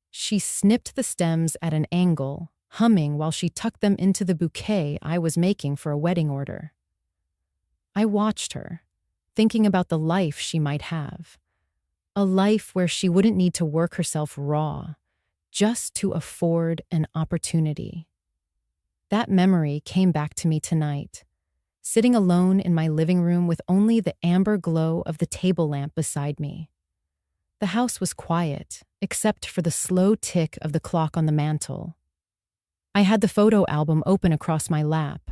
She snipped the stems at an angle, humming while she tucked them into the bouquet I was making for a wedding order. I watched her, thinking about the life she might have. A life where she wouldn't need to work herself raw, just to afford an opportunity. That memory came back to me tonight, sitting alone in my living room with only the amber glow of the table lamp beside me. The house was quiet, except for the slow tick of the clock on the mantel. I had the photo album open across my lap,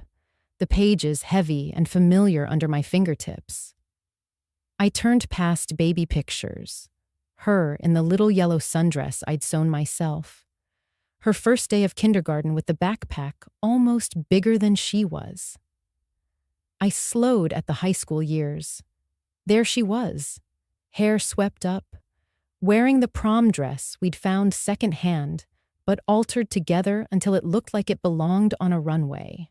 the pages heavy and familiar under my fingertips. I turned past baby pictures, her in the little yellow sundress I'd sewn myself, her first day of kindergarten with the backpack almost bigger than she was. I slowed at the high school years. There she was, hair swept up, wearing the prom dress we'd found secondhand, but altered together until it looked like it belonged on a runway.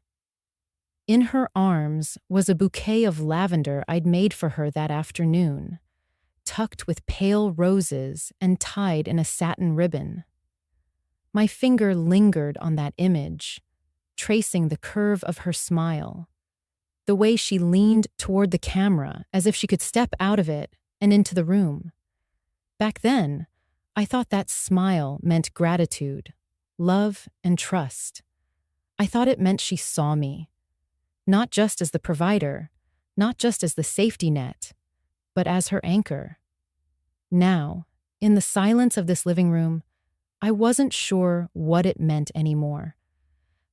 In her arms was a bouquet of lavender I'd made for her that afternoon, tucked with pale roses and tied in a satin ribbon. My finger lingered on that image, tracing the curve of her smile, the way she leaned toward the camera as if she could step out of it and into the room. Back then, I thought that smile meant gratitude, love, and trust. I thought it meant she saw me, not just as the provider, not just as the safety net, but as her anchor. Now, in the silence of this living room, I wasn't sure what it meant anymore.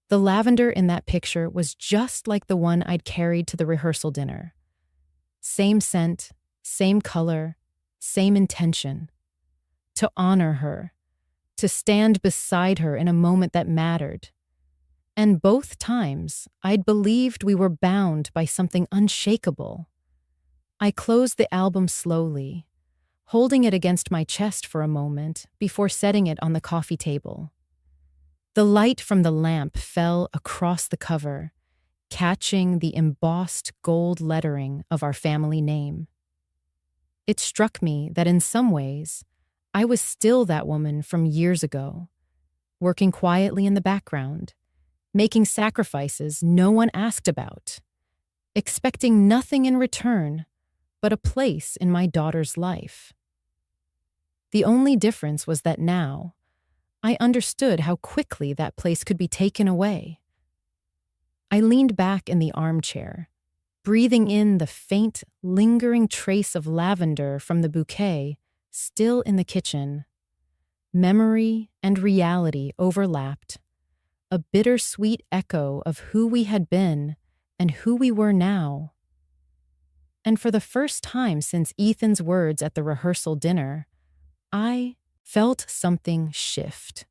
The lavender in that picture was just like the one I'd carried to the rehearsal dinner. Same scent, same color, same intention. To honor her, to stand beside her in a moment that mattered. And both times, I'd believed we were bound by something unshakable. I closed the album slowly, holding it against my chest for a moment before setting it on the coffee table. The light from the lamp fell across the cover, catching the embossed gold lettering of our family name. It struck me that in some ways, I was still that woman from years ago, working quietly in the background, making sacrifices no one asked about, expecting nothing in return but a place in my daughter's life. The only difference was that now, I understood how quickly that place could be taken away. I leaned back in the armchair, breathing in the faint, lingering trace of lavender from the bouquet still in the kitchen. Memory and reality overlapped, a bittersweet echo of who we had been and who we were now. And for the first time since Ethan's words at the rehearsal dinner, I felt something shift,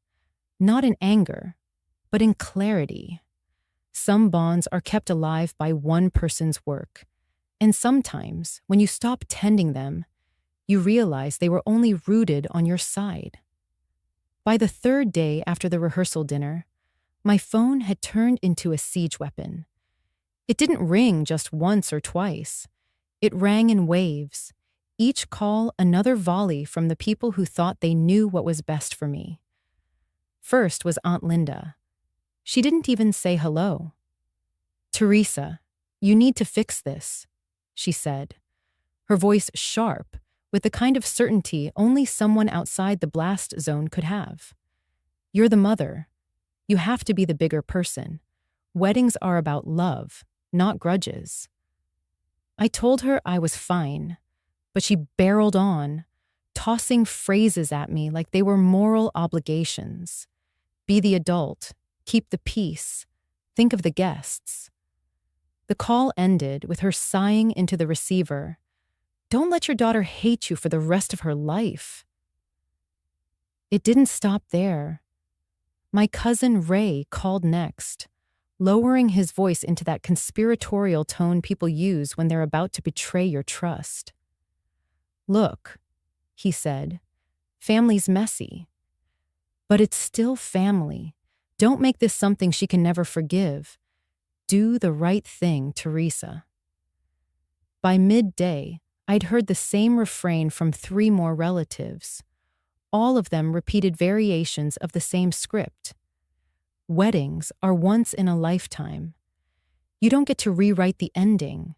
not in anger, but in clarity. Some bonds are kept alive by one person's work, and sometimes, when you stop tending them, you realize they were only rooted on your side. By the third day after the rehearsal dinner, my phone had turned into a siege weapon. It didn't ring just once or twice. It rang in waves, each call another volley from the people who thought they knew what was best for me. First was Aunt Linda. She didn't even say hello. "Teresa, you need to fix this," she said, her voice sharp, with the kind of certainty only someone outside the blast zone could have. "You're the mother. You have to be the bigger person. Weddings are about love, not grudges." I told her I was fine, but she barreled on, tossing phrases at me like they were moral obligations. Be the adult, keep the peace, think of the guests. The call ended with her sighing into the receiver. "Don't let your daughter hate you for the rest of her life." It didn't stop there. My cousin Ray called next, lowering his voice into that conspiratorial tone people use when they're about to betray your trust. "Look," he said, "family's messy. But it's still family. Don't make this something she can never forgive. Do the right thing, Teresa." By midday, I'd heard the same refrain from 3 more relatives. All of them repeated variations of the same script. Weddings are once in a lifetime. You don't get to rewrite the ending.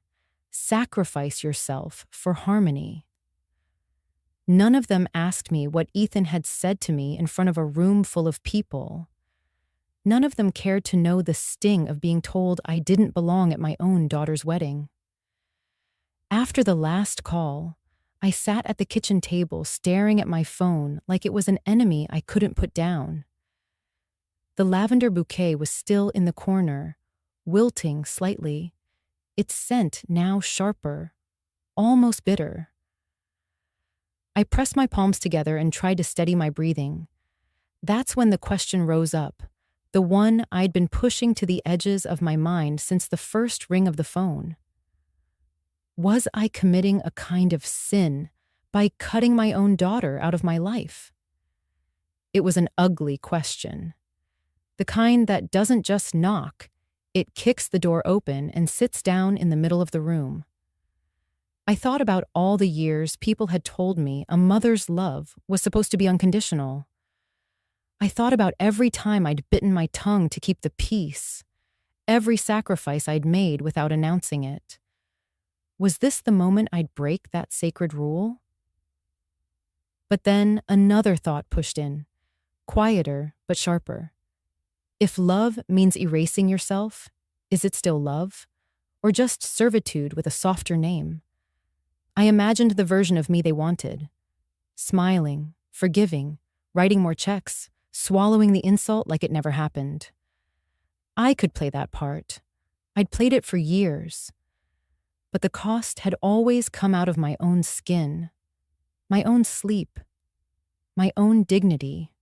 Sacrifice yourself for harmony. None of them asked me what Ethan had said to me in front of a room full of people. None of them cared to know the sting of being told I didn't belong at my own daughter's wedding. After the last call, I sat at the kitchen table staring at my phone like it was an enemy I couldn't put down. The lavender bouquet was still in the corner, wilting slightly, its scent now sharper, almost bitter. I pressed my palms together and tried to steady my breathing. That's when the question rose up, the one I'd been pushing to the edges of my mind since the first ring of the phone. Was I committing a kind of sin by cutting my own daughter out of my life? It was an ugly question. The kind that doesn't just knock, it kicks the door open and sits down in the middle of the room. I thought about all the years people had told me a mother's love was supposed to be unconditional. I thought about every time I'd bitten my tongue to keep the peace, every sacrifice I'd made without announcing it. Was this the moment I'd break that sacred rule? But then another thought pushed in, quieter but sharper. If love means erasing yourself, is it still love? Or just servitude with a softer name? I imagined the version of me they wanted. Smiling, forgiving, writing more checks, swallowing the insult like it never happened. I could play that part. I'd played it for years. But the cost had always come out of my own skin, my own sleep, my own dignity.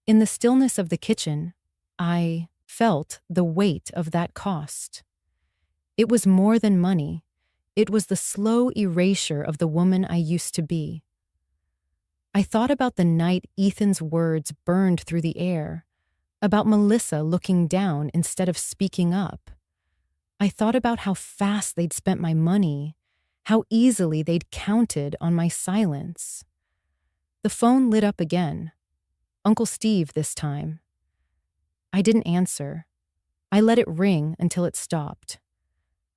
In the stillness of the kitchen, I felt the weight of that cost. It was more than money. It was the slow erasure of the woman I used to be. I thought about the night Ethan's words burned through the air, about Melissa looking down instead of speaking up. I thought about how fast they'd spent my money, how easily they'd counted on my silence. The phone lit up again. Uncle Steve this time. I didn't answer. I let it ring until it stopped.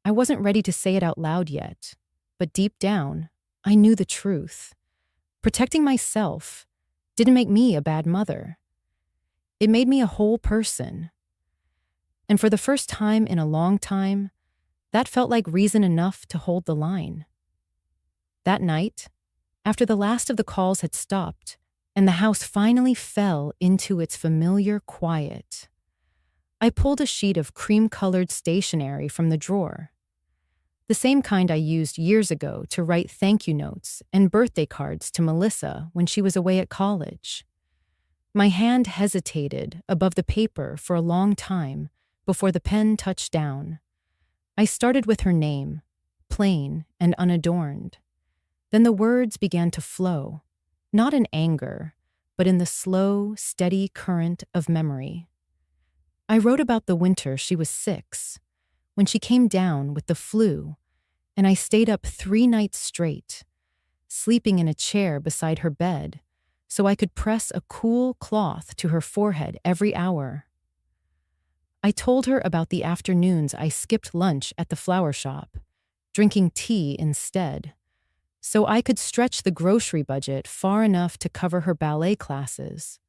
I wasn't ready to say it out loud yet, but deep down, I knew the truth. Protecting myself didn't make me a bad mother. It made me a whole person. And for the first time in a long time, that felt like reason enough to hold the line. That night, after the last of the calls had stopped and the house finally fell into its familiar quiet, I pulled a sheet of cream-colored stationery from the drawer. The same kind I used years ago to write thank you notes and birthday cards to Melissa when she was away at college. My hand hesitated above the paper for a long time before the pen touched down. I started with her name, plain and unadorned. Then the words began to flow, not in anger, but in the slow, steady current of memory. I wrote about the winter she was 6, when she came down with the flu, and I stayed up 3 nights straight, sleeping in a chair beside her bed so I could press a cool cloth to her forehead every hour. I told her about the afternoons I skipped lunch at the flower shop, drinking tea instead, so I could stretch the grocery budget far enough to cover her ballet classes.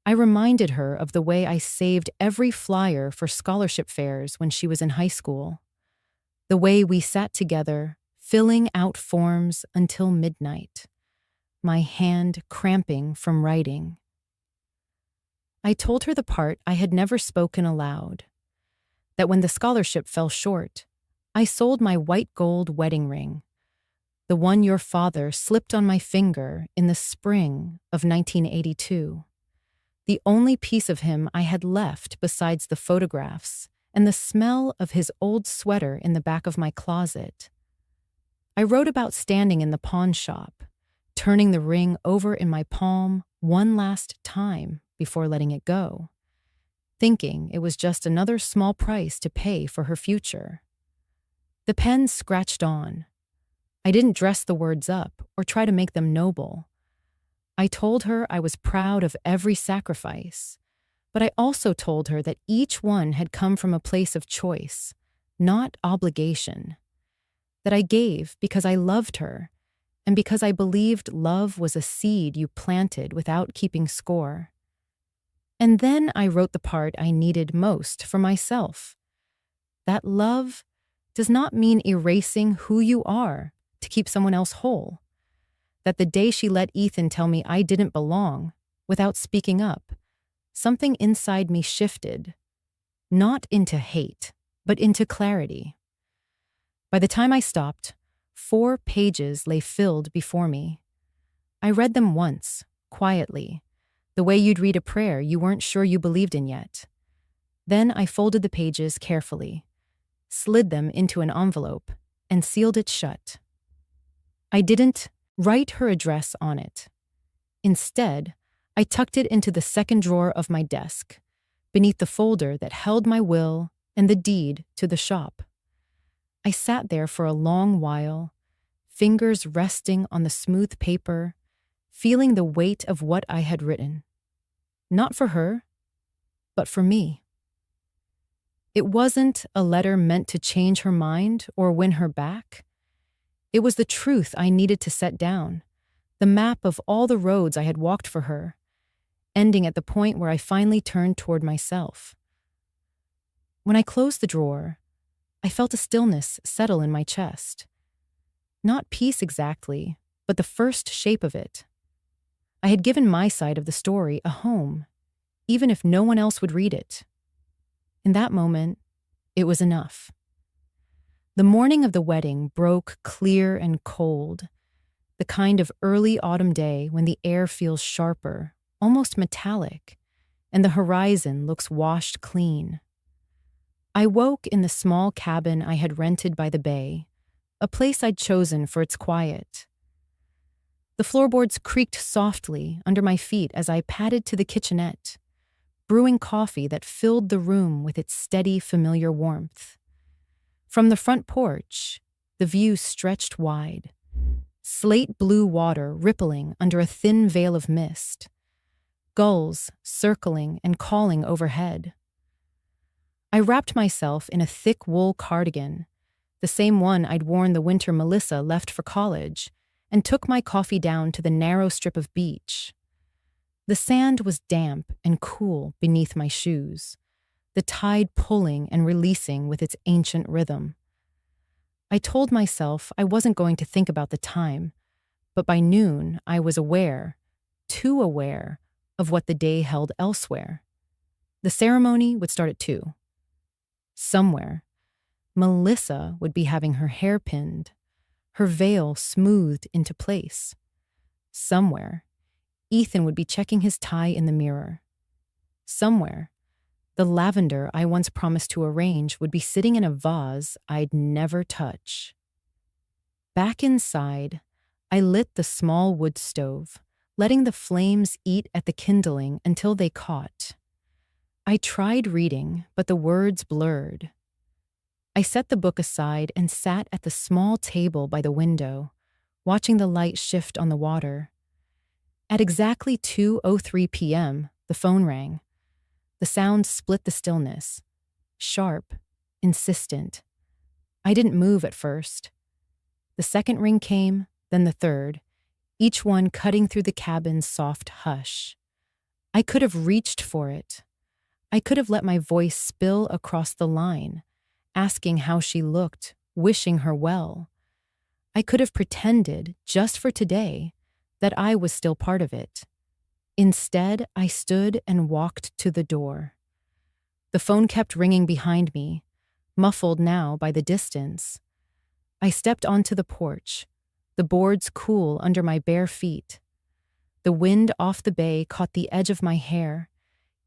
I reminded her of the way I saved every flyer for scholarship fairs when she was in high school, the way we sat together, filling out forms until midnight, my hand cramping from writing. I told her the part I had never spoken aloud, that when the scholarship fell short, I sold my white gold wedding ring, the one your father slipped on my finger in the spring of 1982, the only piece of him I had left besides the photographs and the smell of his old sweater in the back of my closet. I wrote about standing in the pawn shop, turning the ring over in my palm one last time before letting it go, thinking it was just another small price to pay for her future. The pen scratched on. I didn't dress the words up or try to make them noble. I told her I was proud of every sacrifice, but I also told her that each one had come from a place of choice, not obligation. That I gave because I loved her, and because I believed love was a seed you planted without keeping score. And then I wrote the part I needed most for myself. That love does not mean erasing who you are to keep someone else whole. That the day she let Ethan tell me I didn't belong, without speaking up, something inside me shifted, not into hate, but into clarity. By the time I stopped, 4 pages lay filled before me. I read them once, quietly, the way you'd read a prayer you weren't sure you believed in yet. Then I folded the pages carefully, slid them into an envelope, and sealed it shut. I didn't write her address on it. Instead, I tucked it into the second drawer of my desk, beneath the folder that held my will and the deed to the shop. I sat there for a long while, fingers resting on the smooth paper, feeling the weight of what I had written. Not for her, but for me. It wasn't a letter meant to change her mind or win her back. It was the truth I needed to set down, the map of all the roads I had walked for her, ending at the point where I finally turned toward myself. When I closed the drawer, I felt a stillness settle in my chest. Not peace exactly, but the first shape of it. I had given my side of the story a home, even if no one else would read it. In that moment, it was enough. The morning of the wedding broke clear and cold, the kind of early autumn day when the air feels sharper, almost metallic, and the horizon looks washed clean. I woke in the small cabin I had rented by the bay, a place I'd chosen for its quiet. The floorboards creaked softly under my feet as I padded to the kitchenette, brewing coffee that filled the room with its steady, familiar warmth. From the front porch, the view stretched wide, slate blue water rippling under a thin veil of mist, gulls circling and calling overhead. I wrapped myself in a thick wool cardigan, the same one I'd worn the winter Melissa left for college, and took my coffee down to the narrow strip of beach. The sand was damp and cool beneath my shoes, the tide pulling and releasing with its ancient rhythm. I told myself I wasn't going to think about the time, but by noon I was aware, too aware, of what the day held elsewhere. The ceremony would start at 2. Somewhere, Melissa would be having her hair pinned, her veil smoothed into place. Somewhere, Ethan would be checking his tie in the mirror. Somewhere, the lavender I once promised to arrange would be sitting in a vase I'd never touch. Back inside, I lit the small wood stove, letting the flames eat at the kindling until they caught. I tried reading, but the words blurred. I set the book aside and sat at the small table by the window, watching the light shift on the water. At exactly 2:03 p.m., the phone rang. The sound split the stillness. Sharp, insistent. I didn't move at first. The second ring came, then the third, each one cutting through the cabin's soft hush. I could have reached for it. I could have let my voice spill across the line, asking how she looked, wishing her well. I could have pretended, just for today, that I was still part of it. Instead, I stood and walked to the door. The phone kept ringing behind me, muffled now by the distance. I stepped onto the porch, the boards cool under my bare feet. The wind off the bay caught the edge of my hair,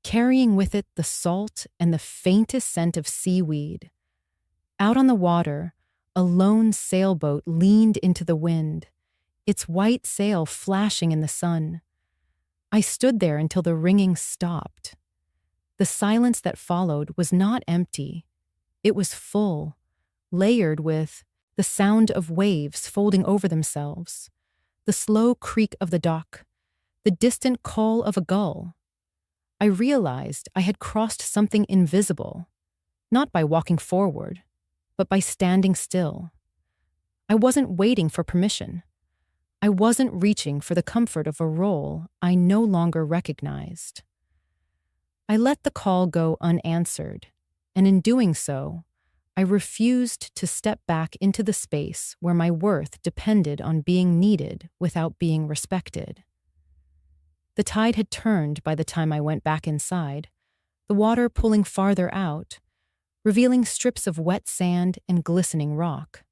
carrying with it the salt and the faintest scent of seaweed. Out on the water, a lone sailboat leaned into the wind, its white sail flashing in the sun. I stood there until the ringing stopped. The silence that followed was not empty. It was full, layered with the sound of waves folding over themselves, the slow creak of the dock, the distant call of a gull. I realized I had crossed something invisible, not by walking forward, but by standing still. I wasn't waiting for permission. I wasn't reaching for the comfort of a role I no longer recognized. I let the call go unanswered, and in doing so, I refused to step back into the space where my worth depended on being needed without being respected. The tide had turned by the time I went back inside, the water pulling farther out, revealing strips of wet sand and glistening rock.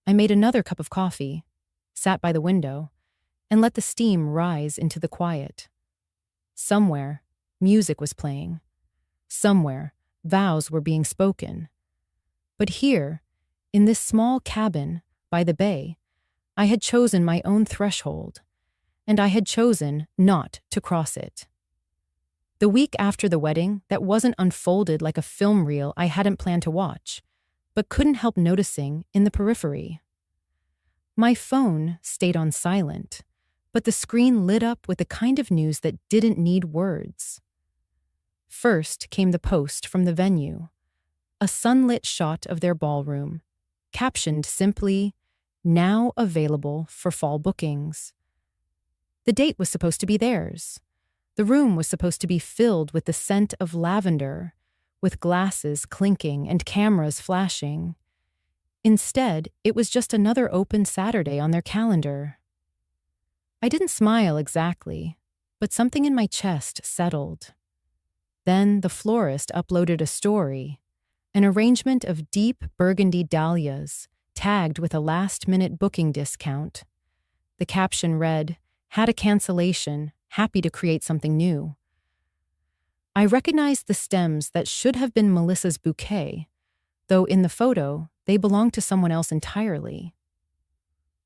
I made another cup of coffee, sat by the window, and let the steam rise into the quiet. Somewhere, music was playing. Somewhere, vows were being spoken. But here, in this small cabin by the bay, I had chosen my own threshold, and I had chosen not to cross it. The week after the wedding, that wasn't unfolded like a film reel I hadn't planned to watch, but couldn't help noticing in the periphery. My phone stayed on silent, but the screen lit up with the kind of news that didn't need words. First came the post from the venue, a sunlit shot of their ballroom, captioned simply, "Now available for fall bookings." The date was supposed to be theirs. The room was supposed to be filled with the scent of lavender, with glasses clinking and cameras flashing. Instead, it was just another open Saturday on their calendar. I didn't smile exactly, but something in my chest settled. Then the florist uploaded a story, an arrangement of deep burgundy dahlias, tagged with a last-minute booking discount. The caption read, "Had a cancellation, happy to create something new." I recognized the stems that should have been Melissa's bouquet, though in the photo, they belonged to someone else entirely.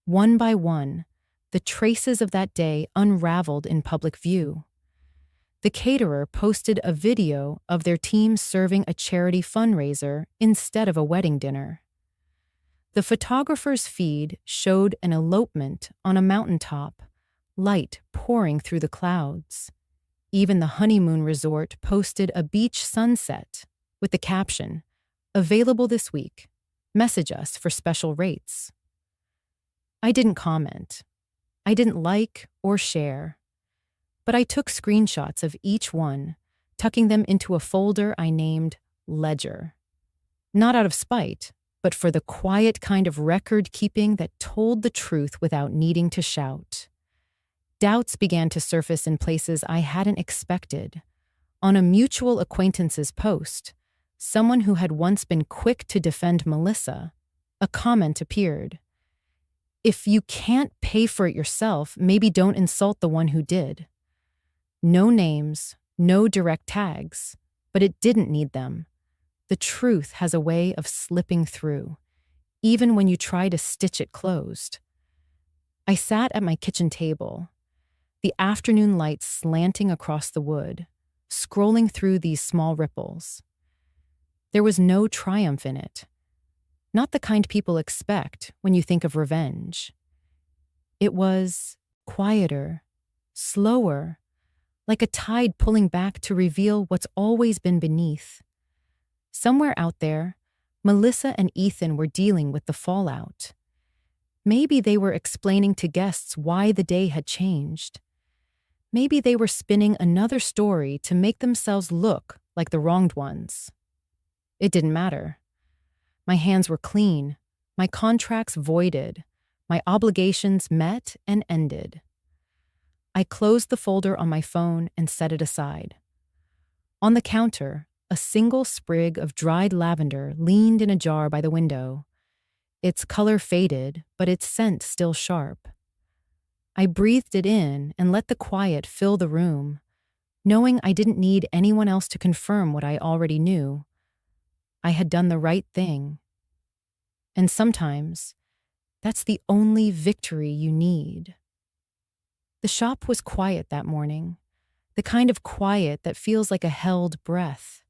One by one, the traces of that day unraveled in public view. The caterer posted a video of their team serving a charity fundraiser instead of a wedding dinner. The photographer's feed showed an elopement on a mountaintop, light pouring through the clouds. Even the honeymoon resort posted a beach sunset with the caption, "Available this week. Message us for special rates." I didn't comment. I didn't like or share. But I took screenshots of each one, tucking them into a folder I named Ledger. Not out of spite, but for the quiet kind of record-keeping that told the truth without needing to shout. Doubts began to surface in places I hadn't expected. On a mutual acquaintance's post, someone who had once been quick to defend Melissa, a comment appeared. "If you can't pay for it yourself, maybe don't insult the one who did." No names, no direct tags, but it didn't need them. The truth has a way of slipping through, even when you try to stitch it closed. I sat at my kitchen table, the afternoon light slanting across the wood, scrolling through these small ripples. There was no triumph in it. Not the kind people expect when you think of revenge. It was quieter, slower, like a tide pulling back to reveal what's always been beneath. Somewhere out there, Melissa and Ethan were dealing with the fallout. Maybe they were explaining to guests why the day had changed. Maybe they were spinning another story to make themselves look like the wronged ones. It didn't matter. My hands were clean, my contracts voided, my obligations met and ended. I closed the folder on my phone and set it aside. On the counter, a single sprig of dried lavender leaned in a jar by the window. Its color faded, but its scent still sharp. I breathed it in and let the quiet fill the room, knowing I didn't need anyone else to confirm what I already knew. I had done the right thing. And sometimes, that's the only victory you need. The shop was quiet that morning, the kind of quiet that feels like a held breath.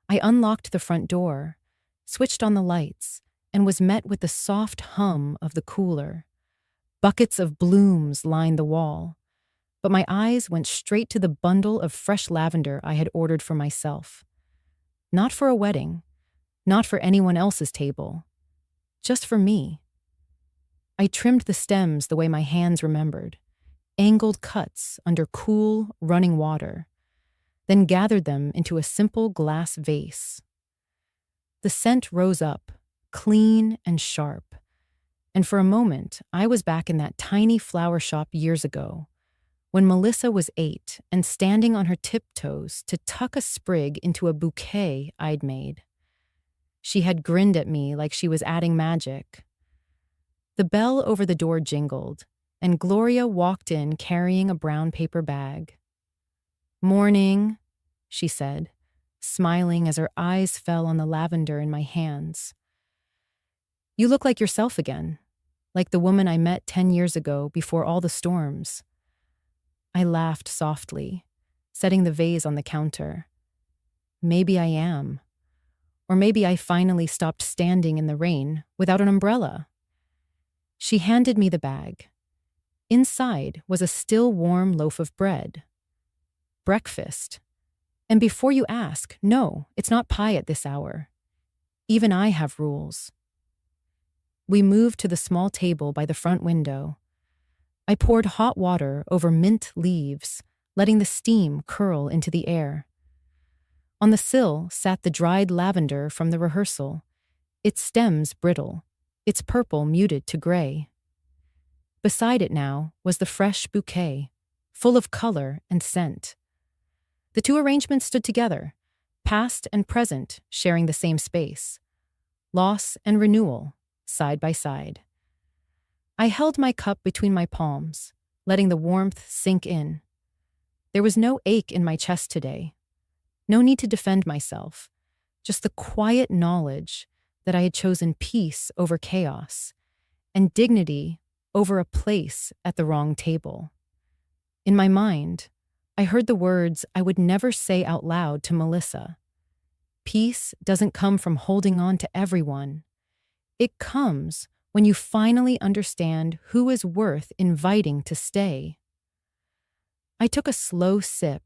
I unlocked the front door, switched on the lights, and was met with the soft hum of the cooler. Buckets of blooms lined the wall, but my eyes went straight to the bundle of fresh lavender I had ordered for myself. Not for a wedding, not for anyone else's table, just for me. I trimmed the stems the way my hands remembered, angled cuts under cool, running water, then gathered them into a simple glass vase. The scent rose up, clean and sharp, and for a moment I was back in that tiny flower shop years ago, when Melissa was 8 and standing on her tiptoes to tuck a sprig into a bouquet I'd made. She had grinned at me like she was adding magic. The bell over the door jingled, and Gloria walked in carrying a brown paper bag. "Morning," she said, smiling as her eyes fell on the lavender in my hands. "You look like yourself again, like the woman I met 10 years ago before all the storms." I laughed softly, setting the vase on the counter. Maybe I am. Or maybe I finally stopped standing in the rain without an umbrella. She handed me the bag. Inside was a still warm loaf of bread. Breakfast. And before you ask, no, it's not pie at this hour. Even I have rules. We moved to the small table by the front window. I poured hot water over mint leaves, letting the steam curl into the air. On the sill sat the dried lavender from the rehearsal, its stems brittle, its purple muted to gray. Beside it now was the fresh bouquet, full of color and scent. The two arrangements stood together, past and present sharing the same space, loss and renewal, side by side. I held my cup between my palms, letting the warmth sink in. There was no ache in my chest today. No need to defend myself, just the quiet knowledge that I had chosen peace over chaos and dignity over a place at the wrong table. In my mind, I heard the words I would never say out loud to Melissa. Peace doesn't come from holding on to everyone. It comes when you finally understand who is worth inviting to stay. I took a slow sip,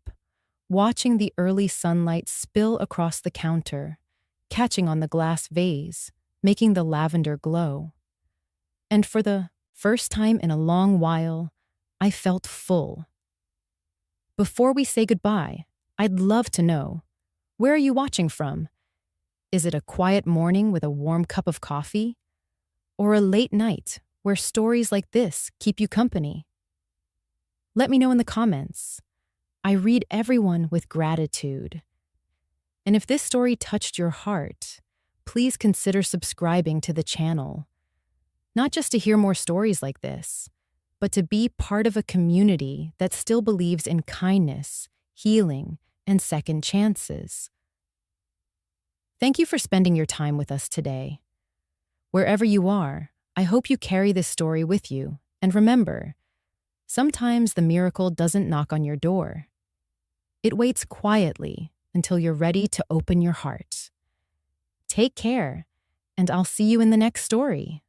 watching the early sunlight spill across the counter, catching on the glass vase, making the lavender glow. And for the first time in a long while, I felt full. Before we say goodbye, I'd love to know, where are you watching from? Is it a quiet morning with a warm cup of coffee? Or a late night where stories like this keep you company? Let me know in the comments. I read everyone with gratitude. And if this story touched your heart, please consider subscribing to the channel. Not just to hear more stories like this, but to be part of a community that still believes in kindness, healing, and second chances. Thank you for spending your time with us today. Wherever you are, I hope you carry this story with you. And remember, sometimes the miracle doesn't knock on your door. It waits quietly until you're ready to open your heart. Take care, and I'll see you in the next story.